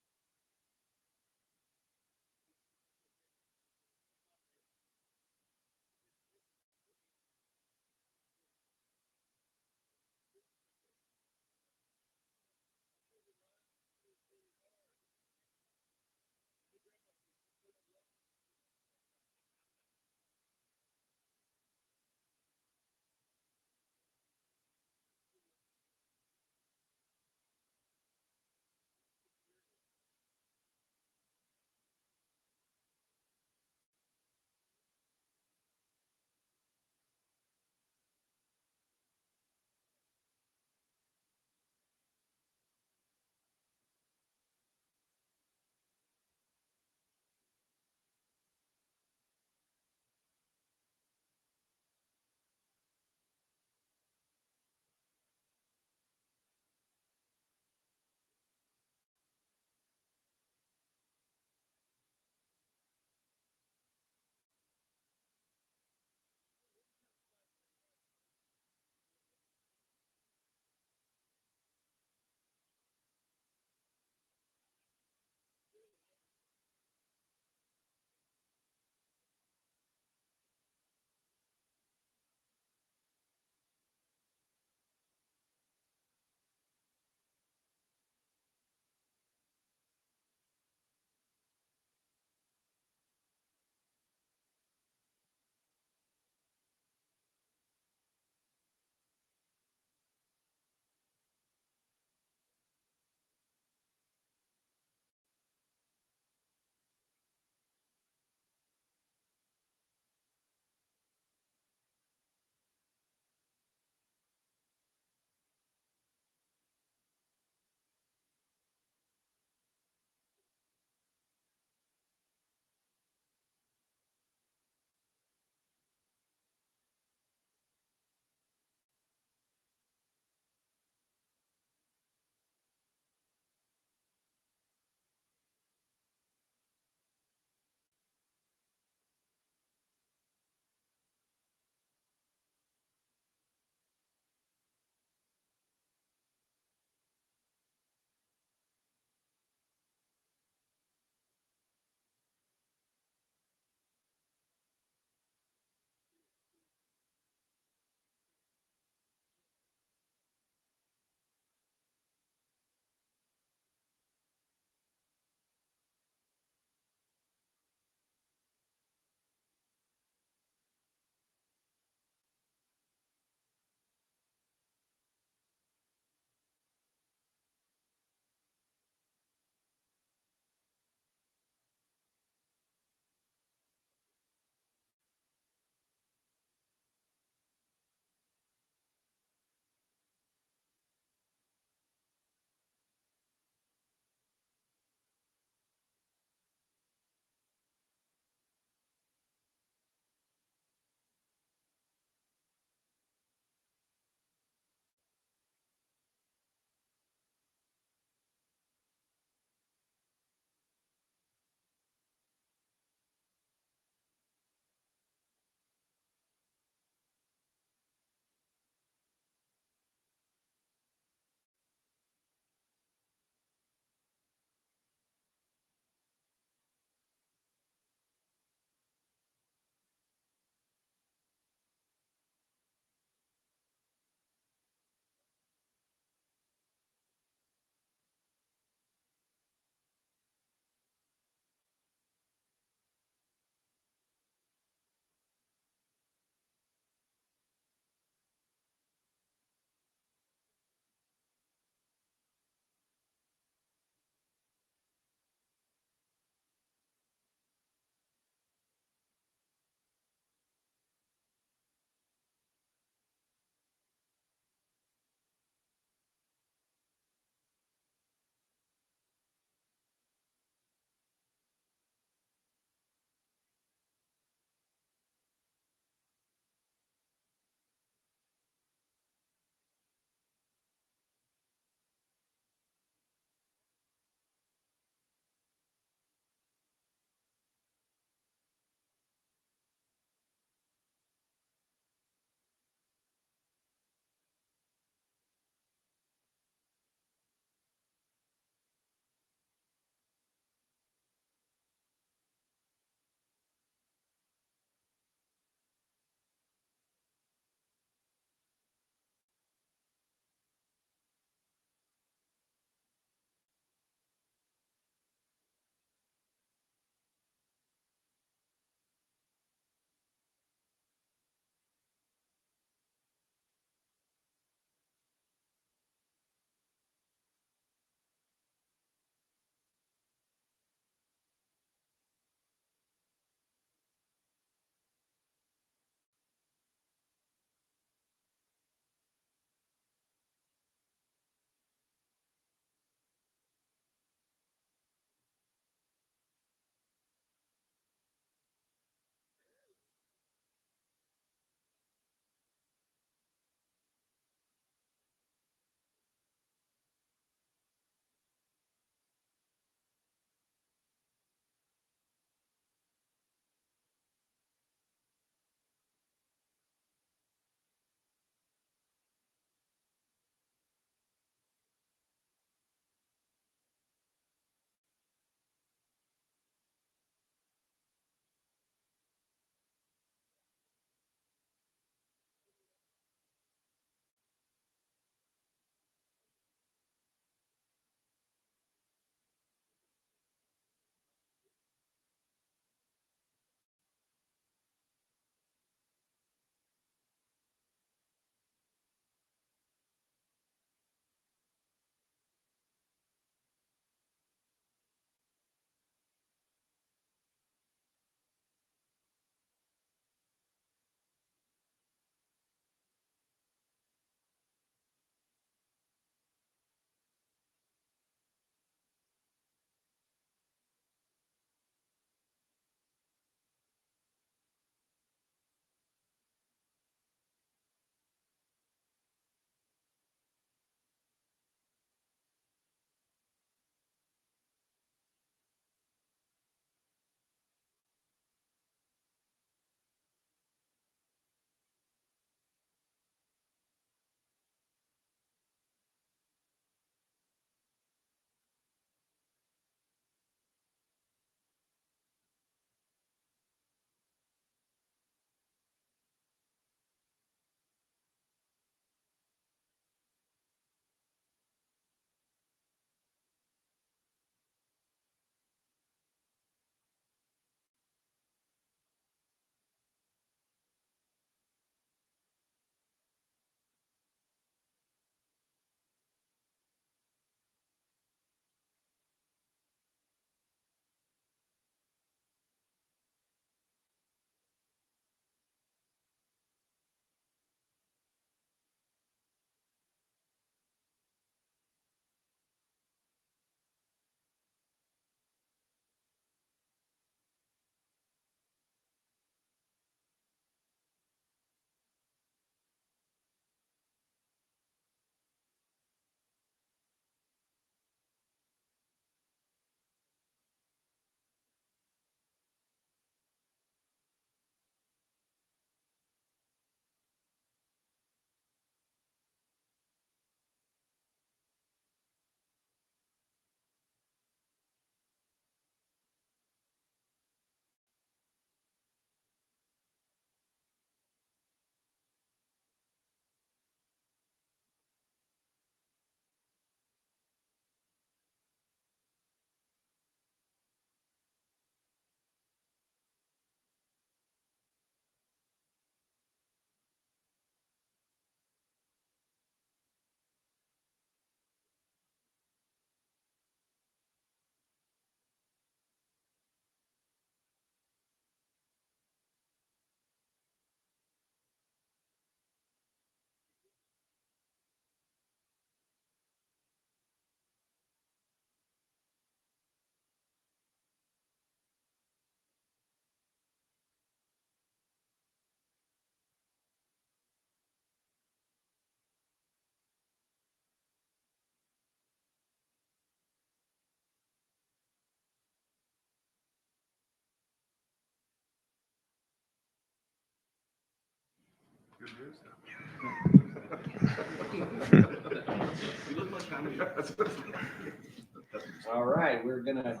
All right, we're gonna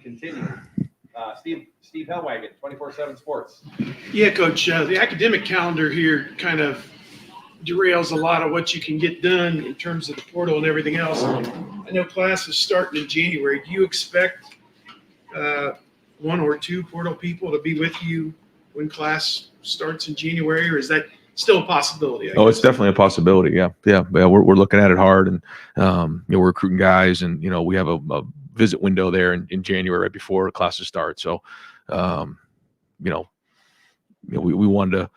continue. Steve Hellwagon, 24/7 Sports. Yeah, Coach. The academic calendar here kind of derails a lot of what you can get done in terms of the portal and everything else. I know class is starting in January. Do you expect one or two portal people to be with you when class starts in January, or is that still a possibility? Oh, it's definitely a possibility. Yeah. We're looking at it hard, and we're recruiting guys, and we have a visit window there in January right before classes start. So, we wanted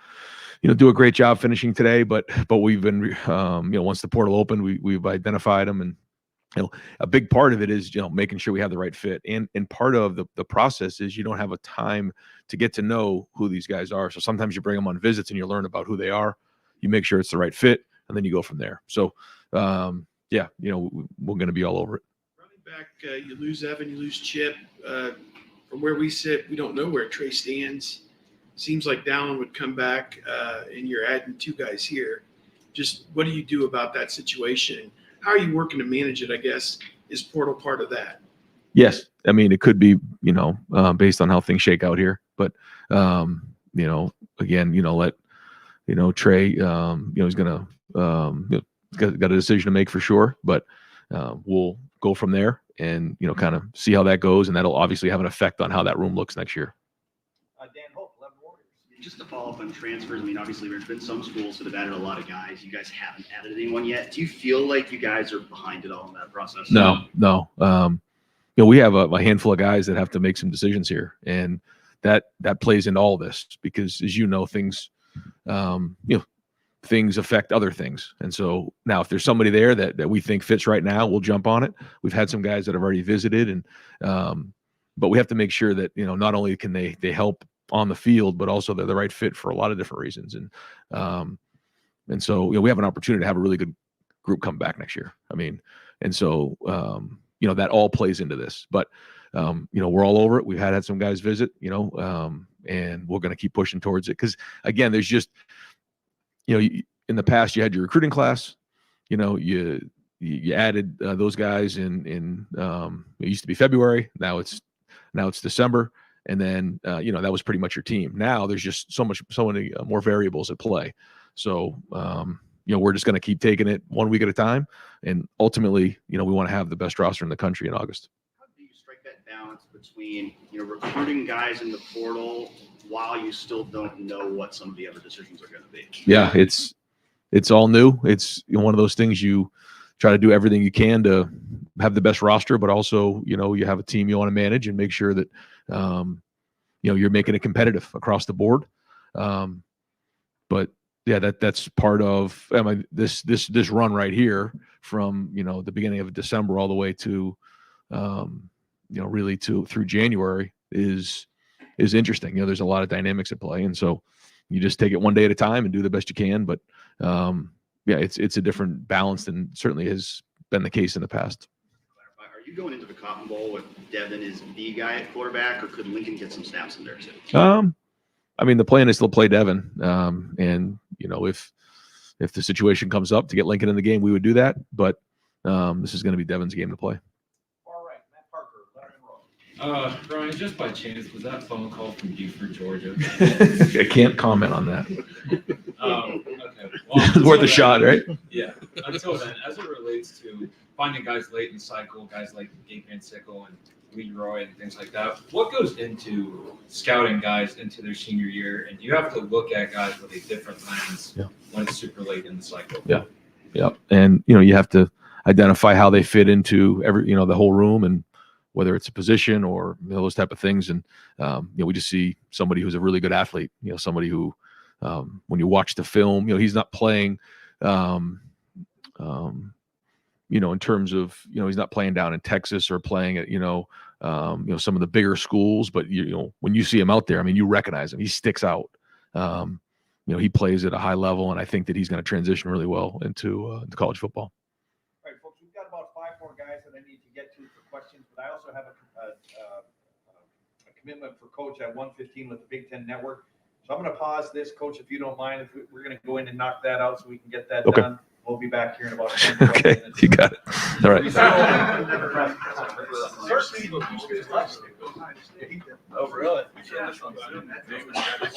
to do a great job finishing today, but we've been once the portal opened, we've identified them, and a big part of it is making sure we have the right fit, and part of the process is you don't have a time to get to know who these guys are. So sometimes you bring them on visits and you learn about who they are, you make sure it's the right fit, and then you go from there. So we're going to be all over it. Back, you lose Evan, you lose Chip. From where we sit, we don't know where Trey stands. Seems like Dallin would come back, and you're adding two guys here. Just what do you do about that situation? How are you working to manage it, I guess? Is portal part of that? Yes. I mean, it could be, based on how things shake out here. But, again, let, Trey, he's going to, got a decision to make for sure. But we'll go from there and, kind of see how that goes. And that'll obviously have an effect on how that room looks next year. Dan Hope, 11 Warriors. Just to follow up on transfers, I mean, obviously there's been some schools that have added a lot of guys. You guys haven't added anyone yet. Do you feel like you guys are behind it all in that process? No. We have a handful of guys that have to make some decisions here, and that plays into all this because, as you know, things, things affect other things. And so now if there's somebody there that we think fits right now, we'll jump on it. We've had some guys that have already visited, and but we have to make sure that, not only can they help on the field, but also they're the right fit for a lot of different reasons. And so, we have an opportunity to have a really good group come back next year. I mean, and so, that all plays into this, but, we're all over it. We've had some guys visit, and we're going to keep pushing towards it. Cause again, there's just, in the past you had your recruiting class, you added those guys in it used to be February. Now it's December. And then, that was pretty much your team. Now there's just so many more variables at play. So, we're just going to keep taking it 1 week at a time. And ultimately, we want to have the best roster in the country in August. How do you strike that balance between, recruiting guys in the portal while you still don't know what some of the other decisions are going to be? Yeah, it's all new. It's one of those things you try to do everything you can to have the best roster, but also, you have a team you want to manage and make sure that, you're making it competitive across the board. But yeah, that's part of this run right here from, the beginning of December all the way to, really through January is interesting. There's a lot of dynamics at play. And so you just take it one day at a time and do the best you can. But it's a different balance than certainly has been the case in the past. Are you going into the Cotton Bowl with Devin as the guy at quarterback, or could Lincoln get some snaps in there too? I mean, the plan is still play Devin. And, if the situation comes up to get Lincoln in the game, we would do that. But this is going to be Devin's game to play. All right, Matt Parker, Brian, just by chance, was that phone call from Buford, Georgia? I can't comment on that. Okay. Well, Worth a shot, right? Yeah. Until then, as it relates to finding guys late in the cycle, guys like Gabe Van Sickle and Leroy and things like that, what goes into scouting guys into their senior year? And you have to look at guys with a different lens when it's super late in the cycle. Yeah. And, you have to identify how they fit into the whole room, and whether it's a position or those type of things. And, we just see somebody who's a really good athlete, somebody who, when you watch the film, he's not playing, in terms of, he's not playing down in Texas or playing at, some of the bigger schools, but when you see him out there, I mean, you recognize him, he sticks out. He plays at a high level, and I think that he's going to transition really well into college football. All right, folks, we've got about 5 more guys that I need to get to for questions, but I also have a commitment for Coach at 1:15 with the Big Ten Network. So So I'm going to pause this, Coach, if you don't mind. If we're going to go in and knock that out so we can get that Okay. done. We'll be back here in about 10, 12 Okay, minutes. you got it. All right. Oh, really?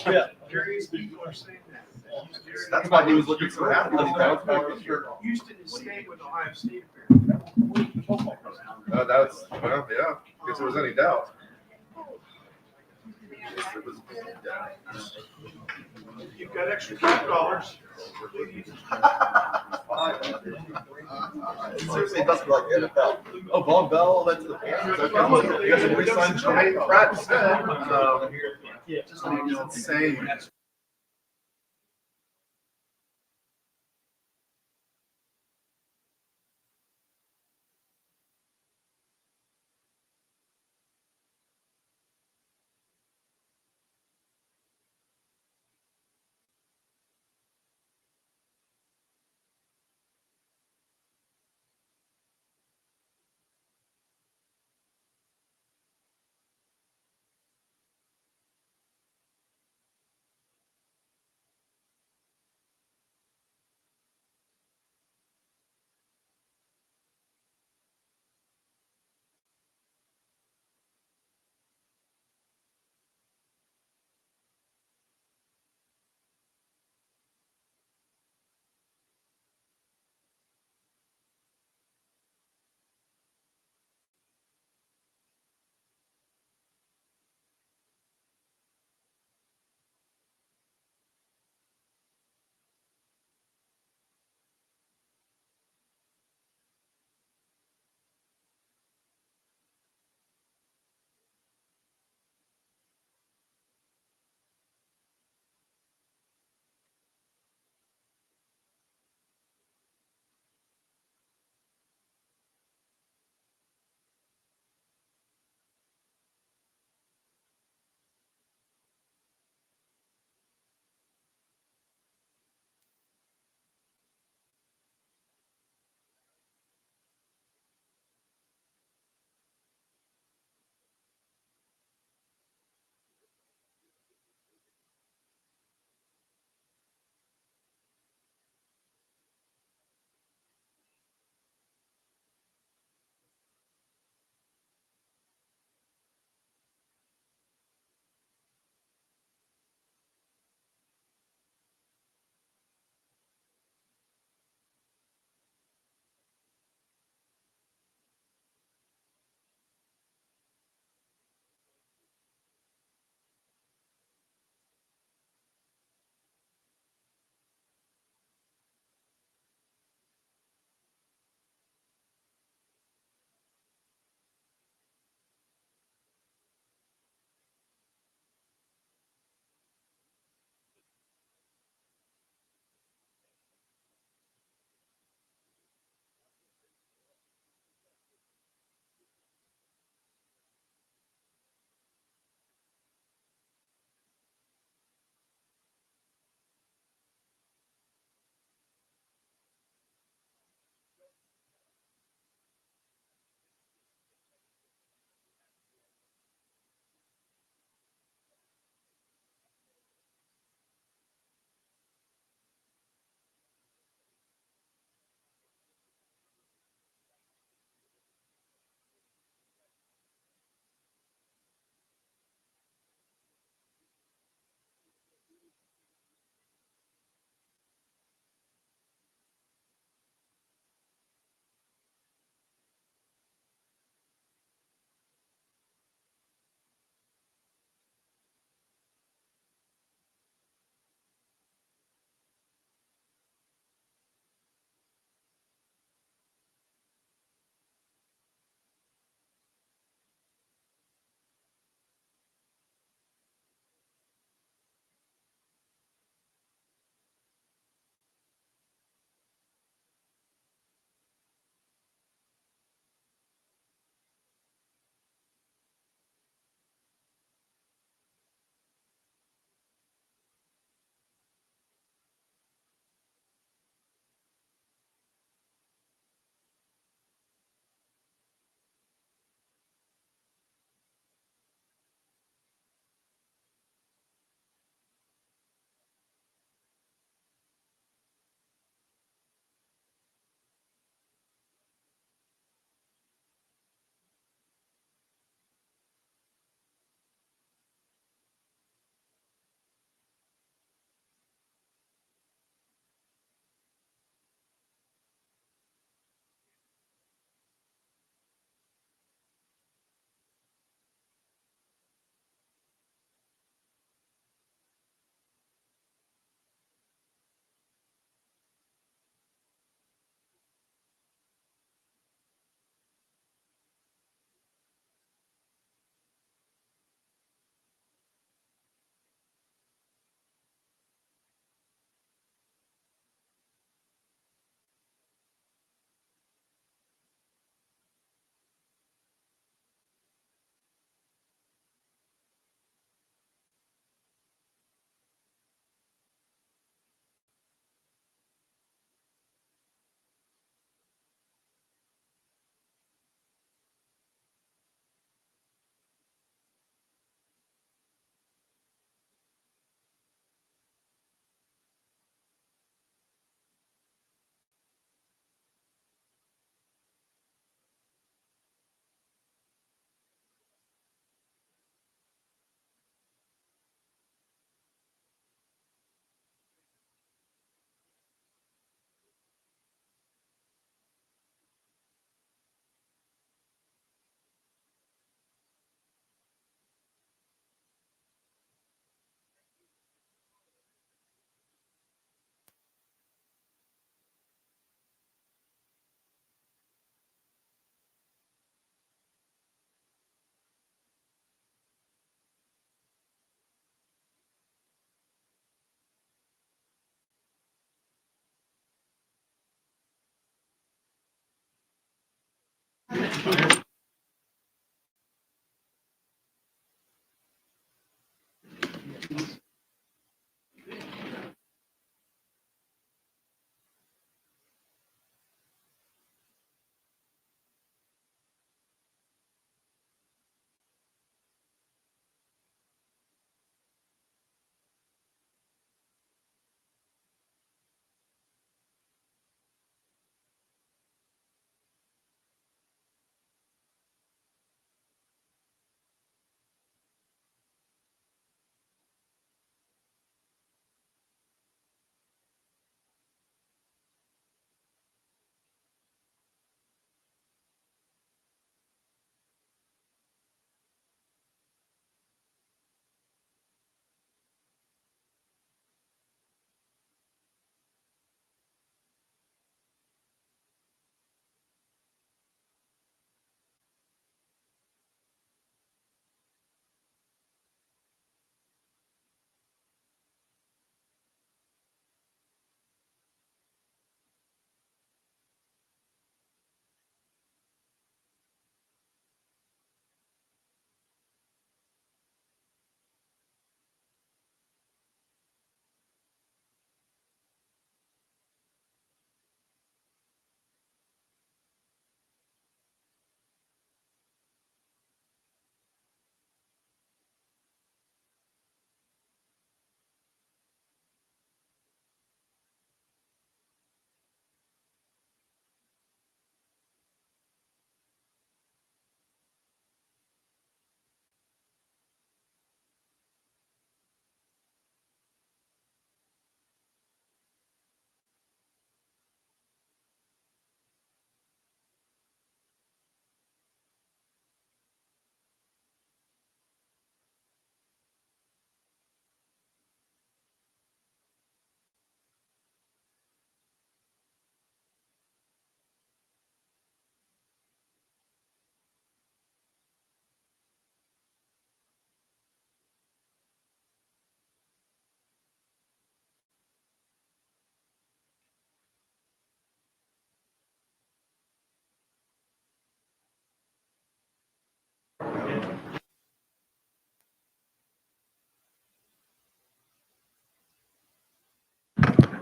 Yeah. That's why he was looking so happy. Houston is staying with Ohio State. That's, well, yeah, if there was any doubt. You've got extra $5. Seriously, it doesn't like the NFL. Oh, Von Bell, that's the Panthers. Okay, you guys have re-signed Jermaine Pratt instead. Just insane.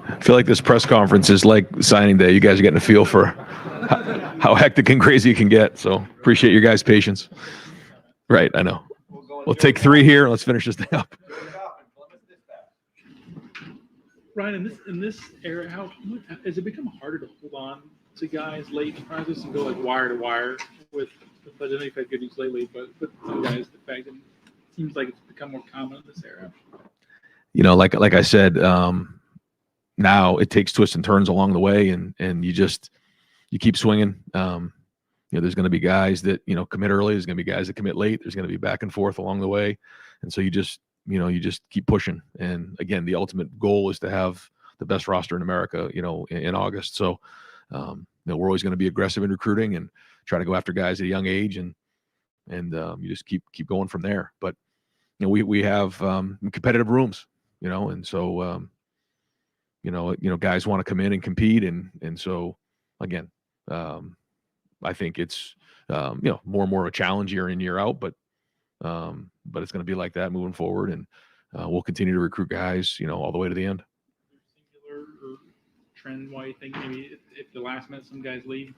I feel like this press conference is like signing day. You guys are getting a feel for how hectic and crazy it can get. So appreciate your guys' patience. Right, I know. We'll take 3 here. Let's finish this thing up. Ryan, in this era, how has it become harder to hold on to guys late in the process and go like wire to wire with? I don't know if you've had good news lately, but with some guys, the fact that it seems like it's become more common in this era. You know, like I said, now it takes twists and turns along the way, and you keep swinging. You know, there's going to be guys that commit early. There's going to be guys that commit late. There's going to be back and forth along the way, and so you just keep pushing. And again, the ultimate goal is to have the best roster in America. In August. So we're always going to be aggressive in recruiting and try to go after guys at a young age, and you just keep going from there. But we have competitive rooms, and so guys want to come in and compete, and so again, I think it's more and more of a challenge year in, year out, but it's going to be like that moving forward, and we'll continue to recruit guys all the way to the end. Singular or trend why you think maybe if the last minute some guys leave?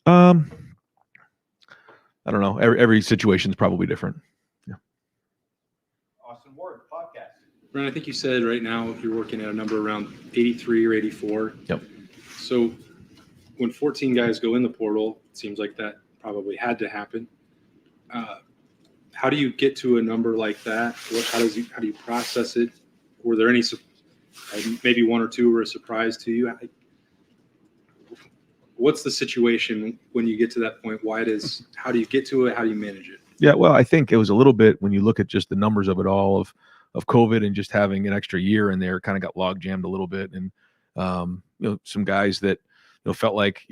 I don't know. Every situation is probably different. Yeah. Austin Ward, podcast. Brian, I think you said right now you're working at a number around 83 or 84. Yep. So when 14 guys go in the portal, it seems like that probably had to happen. How do you get to a number like that? How do you process it? Were there any, maybe 1 or 2 were a surprise to you? What's the situation when you get to that point? How do you get to it? How do you manage it? Yeah, well, I think it was a little bit when you look at just the numbers of it all of COVID and just having an extra year in there, kind of got log jammed a little bit, and some guys that felt like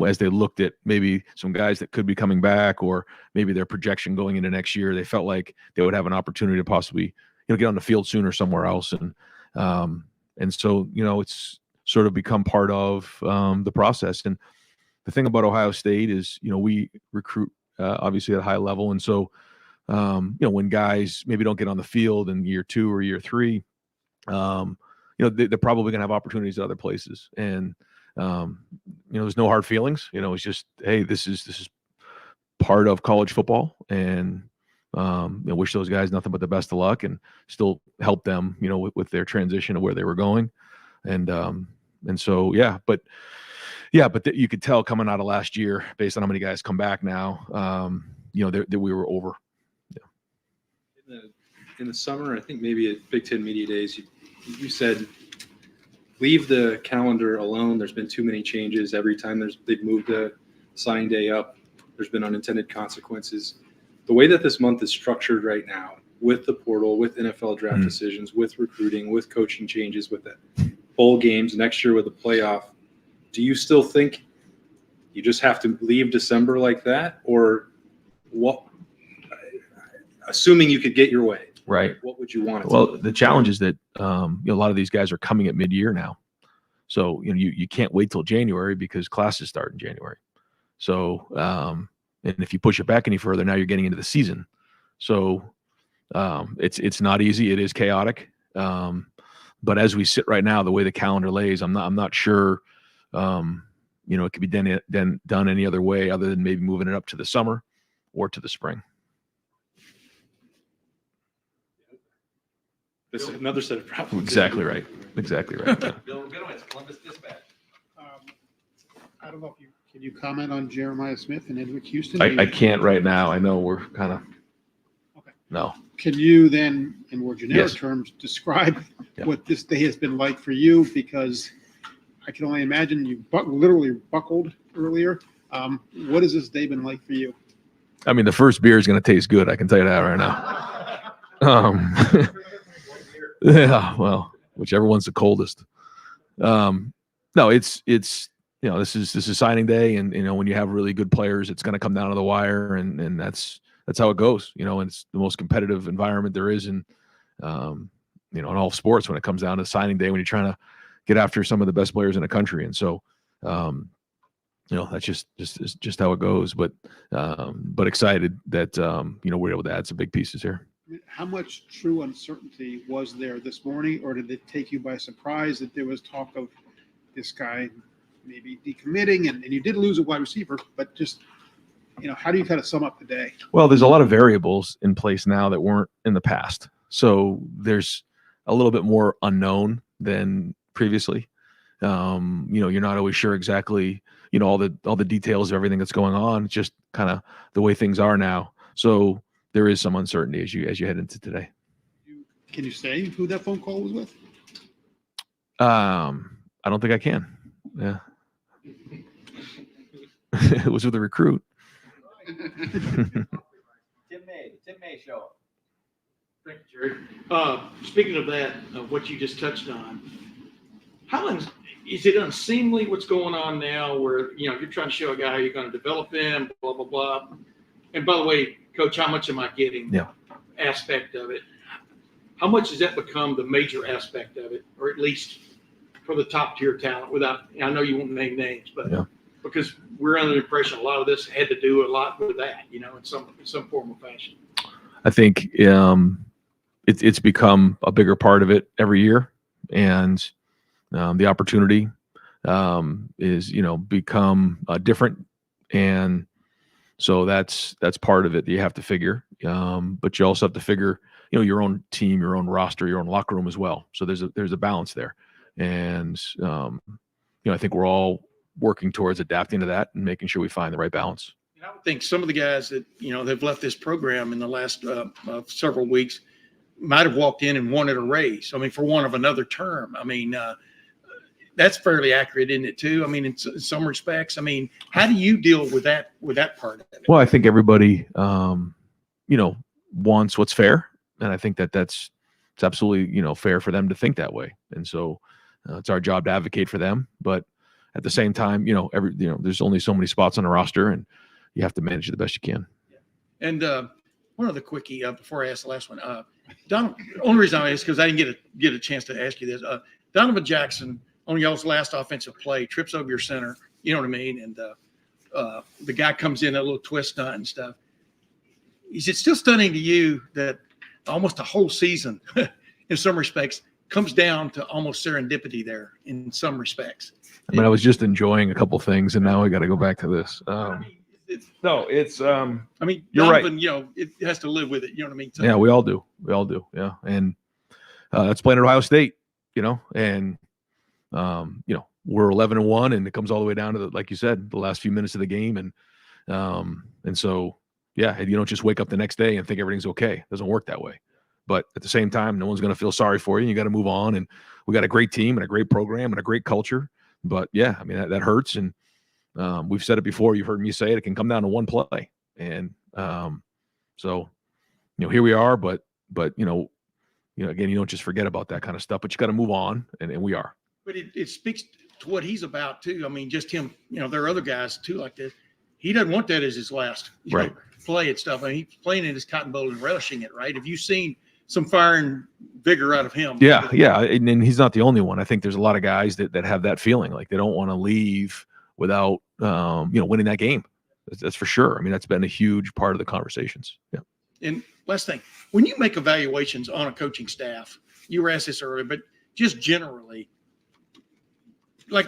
as they looked at maybe some guys that could be coming back, or maybe their projection going into next year, they felt like they would have an opportunity to possibly get on the field sooner somewhere else, and so it's sort of become part of the process. And the thing about Ohio State is, we recruit obviously at a high level. And so, when guys maybe don't get on the field in year 2 or year 3, they're probably going to have opportunities at other places. And, there's no hard feelings. It's just, hey, this is part of college football. And, wish those guys nothing but the best of luck and still help them, with their transition of where they were going. And so, but you could tell coming out of last year, based on how many guys come back now, that we were over. In the summer, I think maybe at Big Ten Media Days, you said, leave the calendar alone. There's been too many changes. Every time they've moved the signing day up, there's been unintended consequences. The way that this month is structured right now, with the portal, with NFL draft decisions, with recruiting, with coaching changes, with the bowl games, next year with the playoff, do you still think you just have to leave December like that? Or what, assuming you could get your way, right? What would you want? Well, the challenge is that a lot of these guys are coming at mid-year now. So, you can't wait till January because classes start in January. So, and if you push it back any further, now you're getting into the season. So it's not easy. It is chaotic. But as we sit right now, the way the calendar lays, I'm not sure, it could be done any other way other than maybe moving it up to the summer or to the spring. This is another set of problems. Exactly right. Exactly right. Yeah. Bill Rabinowitz, Columbus Dispatch. I don't know if can you comment on Jeremiah Smith and Edric Houston? I can't right now. I know we're kind of no. Can you then, in more generic Yes. terms, describe Yeah. what this day has been like for you? Because I can only imagine you literally buckled earlier. What has this day been like for you? I mean, the first beer is going to taste good. I can tell you that right now. Yeah, well, whichever one's the coldest. No, it's this is signing day, and when you have really good players, it's going to come down to the wire, and that's how it goes. And it's the most competitive environment there is in in all sports when it comes down to signing day when you're trying to get after some of the best players in the country. And so that's just how it goes. But excited that we're able to add some big pieces here. How much true uncertainty was there this morning, or did it take you by surprise that there was talk of this guy maybe decommitting, and you did lose a wide receiver, but just, how do you kind of sum up the day? Well, there's a lot of variables in place now that weren't in the past. So there's a little bit more unknown than previously. You're not always sure exactly, all the details of everything that's going on. It's just kind of the way things are now. So there is some uncertainty as you head into today. Can you say who that phone call was with? I don't think I can. Yeah. It was with a recruit. Tim May show. Thank you, Jerry. Speaking of that, of what you just touched on, is it unseemly what's going on now where, you're trying to show a guy how you're going to develop him, blah, blah, blah. And by the way, Coach, how much am I getting? Yeah. Aspect of it. How much has that become the major aspect of it, or at least for the top tier talent? I know you won't name names, but because we're under the impression a lot of this had to do a lot with that, in some form or fashion. I think it's become a bigger part of it every year, and the opportunity is become different, and so that's part of it that you have to figure. But you also have to figure your own team, your own roster, your own locker room as well. So there's a balance there, and I think we're all working towards adapting to that and making sure we find the right balance. I would think some of the guys that, have left this program in the last several weeks might have walked in and wanted a raise. I mean, for want of another term. I mean, that's fairly accurate, isn't it, too? I mean, in some respects. I mean, how do you deal with that part of it? Well, I think everybody, wants what's fair. And I think it's absolutely, fair for them to think that way. And so it's our job to advocate for them. But at the same time, there's only so many spots on the roster, and you have to manage it the best you can. And one other quickie before I ask the last one. The only reason I asked because I didn't get a chance to ask you this. Donovan Jackson, on y'all's last offensive play, trips over your center. You know what I mean? And the guy comes in a little twist nut and stuff. Is it still stunning to you that almost a whole season, in some respects, comes down to almost serendipity there in some respects? I mean, I was just enjoying a couple things, and now I got to go back to this. No, it's. I mean, you're Donovan, right. you know, it has to live with it. You know what I mean? So, Yeah, we all do. We all do. Yeah, and that's playing at Ohio State. You know, and you know, we're 11-1, and it comes all the way down to the, like you said, the last few minutes of the game, and so yeah, you don't just wake up the next day and think everything's okay. It doesn't work that way. But at the same time, no one's going to feel sorry for you. You got to move on, and we got a great team and a great program and a great culture. But yeah, I mean that hurts, and we've said it before. You've heard me say it. It can come down to one play, and so you know here we are. But you know again, you don't just forget about that kind of stuff. But you got to move on, and we are. but it speaks to what he's about too. I mean, just him. You know, there are other guys too like this. He doesn't want that as his last Right. play and stuff. I mean, he's playing in his Cotton Bowl and relishing it. Right? Have you seen some fire and vigor out of him? Yeah, and he's not the only one. I think there's a lot of guys that have that feeling, like they don't want to leave without winning that game. That's for sure. I mean, that's been a huge part of the conversations. Yeah. And last thing, when you make evaluations on a coaching staff, you were asked this earlier, but just generally, like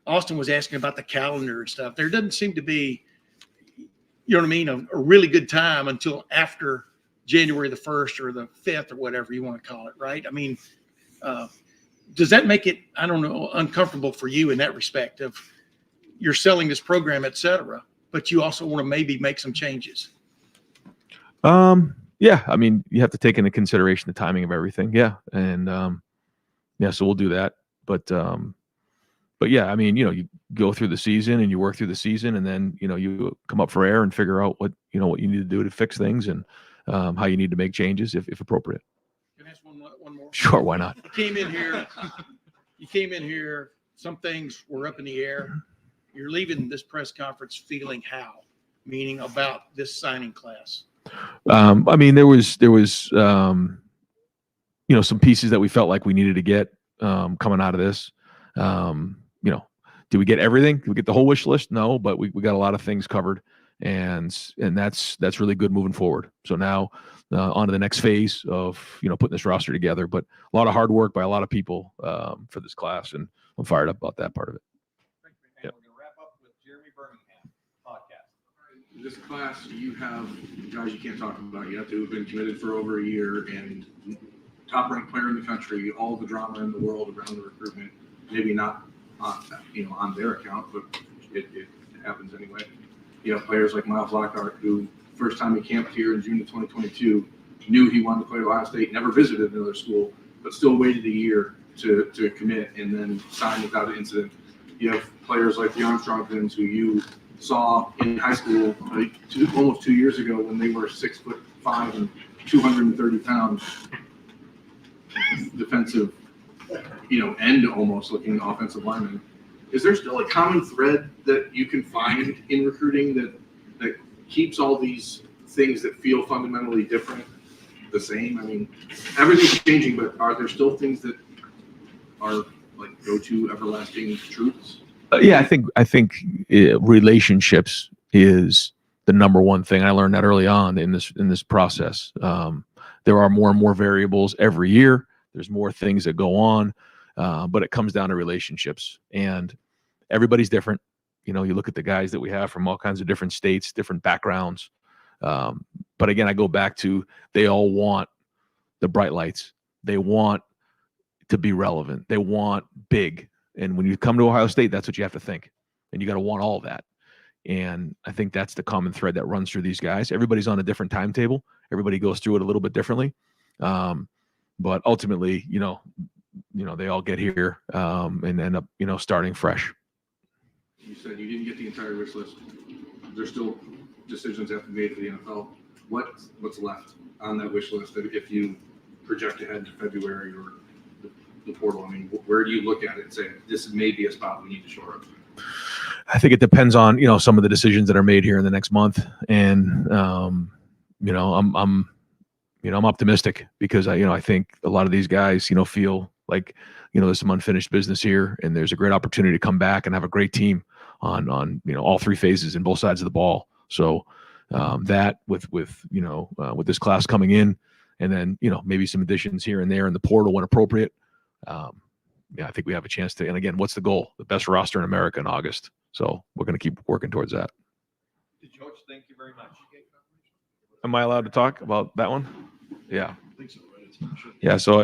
Austin was asking about the calendar and stuff, there doesn't seem to be, you know what I mean, a really good time until after January the 1st or the 5th or whatever you want to call it, right? I mean, does that make it, I don't know, uncomfortable for you in that respect of you're selling this program, et cetera, but you also want to maybe make some changes? Yeah, I mean, you have to take into consideration the timing of everything. Yeah. And yeah, so we'll do that. But yeah, I mean, you go through the season and you work through the season, and then, you come up for air and figure out what you need to do to fix things, and how you need to make changes if appropriate. Can I ask one more? Sure, why not? You came in here, some things were up in the air. You're leaving this press conference feeling how? Meaning about this signing class. I mean, there was some pieces that we felt like we needed to get coming out of this. Did we get everything? Did we get the whole wish list? No, but we got a lot of things covered, and that's really good moving forward. So now on to the next phase of putting this roster together. But a lot of hard work by a lot of people for this class, and I'm fired up about that part of it. Yep. We're going to wrap up with Jeremy Birmingham podcast. This class, you have guys you can't talk about yet who have been committed for over a year and top-ranked player in the country, all the drama in the world around the recruitment, maybe not on their account, but it happens anyway. You have players like Miles Lockhart, who first time he camped here in June of 2022, knew he wanted to play at Ohio State, never visited another school, but still waited a year to commit and then signed without an incident. You have players like the Armstrong-Vins, who you saw in high school almost 2 years ago when they were 6'5" and 230 pounds, defensive, end almost looking offensive lineman. Is there still a common thread that you can find in recruiting that keeps all these things that feel fundamentally different the same? I mean, everything's changing, but are there still things that are like go-to everlasting truths? Yeah, I think relationships is the number one thing. I learned that early on in this process. There are more and more variables every year. There's more things that go on, but it comes down to relationships, and everybody's different. You look at the guys that we have from all kinds of different states, different backgrounds. But again, I go back to, they all want the bright lights. They want to be relevant. They want big. And when you come to Ohio State, that's what you have to think. And you got to want all of that. And I think that's the common thread that runs through these guys. Everybody's on a different timetable. Everybody goes through it a little bit differently. But ultimately, they all get here and end up, starting fresh. You said you didn't get the entire wish list. There's still decisions that have to be made for the NFL. What's left on that wish list if you project ahead to February or the portal? I mean, where do you look at it and say, this may be a spot we need to shore up? I think it depends on, some of the decisions that are made here in the next month. And, I'm optimistic because I think a lot of these guys, feel like, there's some unfinished business here, and there's a great opportunity to come back and have a great team on all three phases and both sides of the ball. So that with this class coming in, and then maybe some additions here and there in the portal when appropriate. I think we have a chance to. And again, what's the goal? The best roster in America in August. So we're going to keep working towards that. George, thank you very much. Am I allowed to talk about that one? Yeah. I think so, right? It's not sure. Yeah. So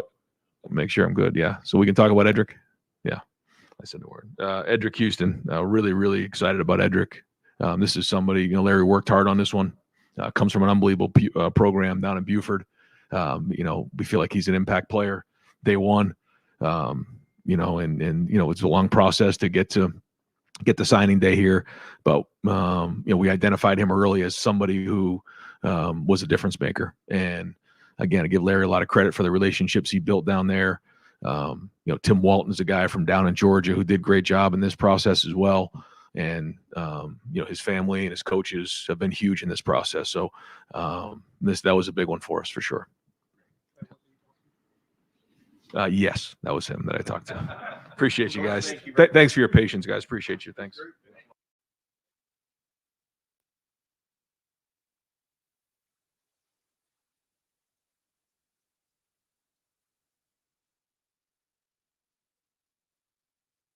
make sure I'm good. Yeah. So we can talk about Edric. Yeah. I said the word. Edric Houston. Really, really excited about Edric. This is somebody, Larry worked hard on this one. Comes from an unbelievable program down in Buford. We feel like he's an impact player day one. And it's a long process to get the signing day here, but we identified him early as somebody who was a difference maker. And again, I give Larry a lot of credit for the relationships he built down there. Tim Walton is a guy from down in Georgia who did a great job in this process as well. And his family and his coaches have been huge in this process. So that was a big one for us for sure. Yes, that was him that I talked to. Appreciate you guys. Thanks for your patience, guys. Appreciate you. Thanks.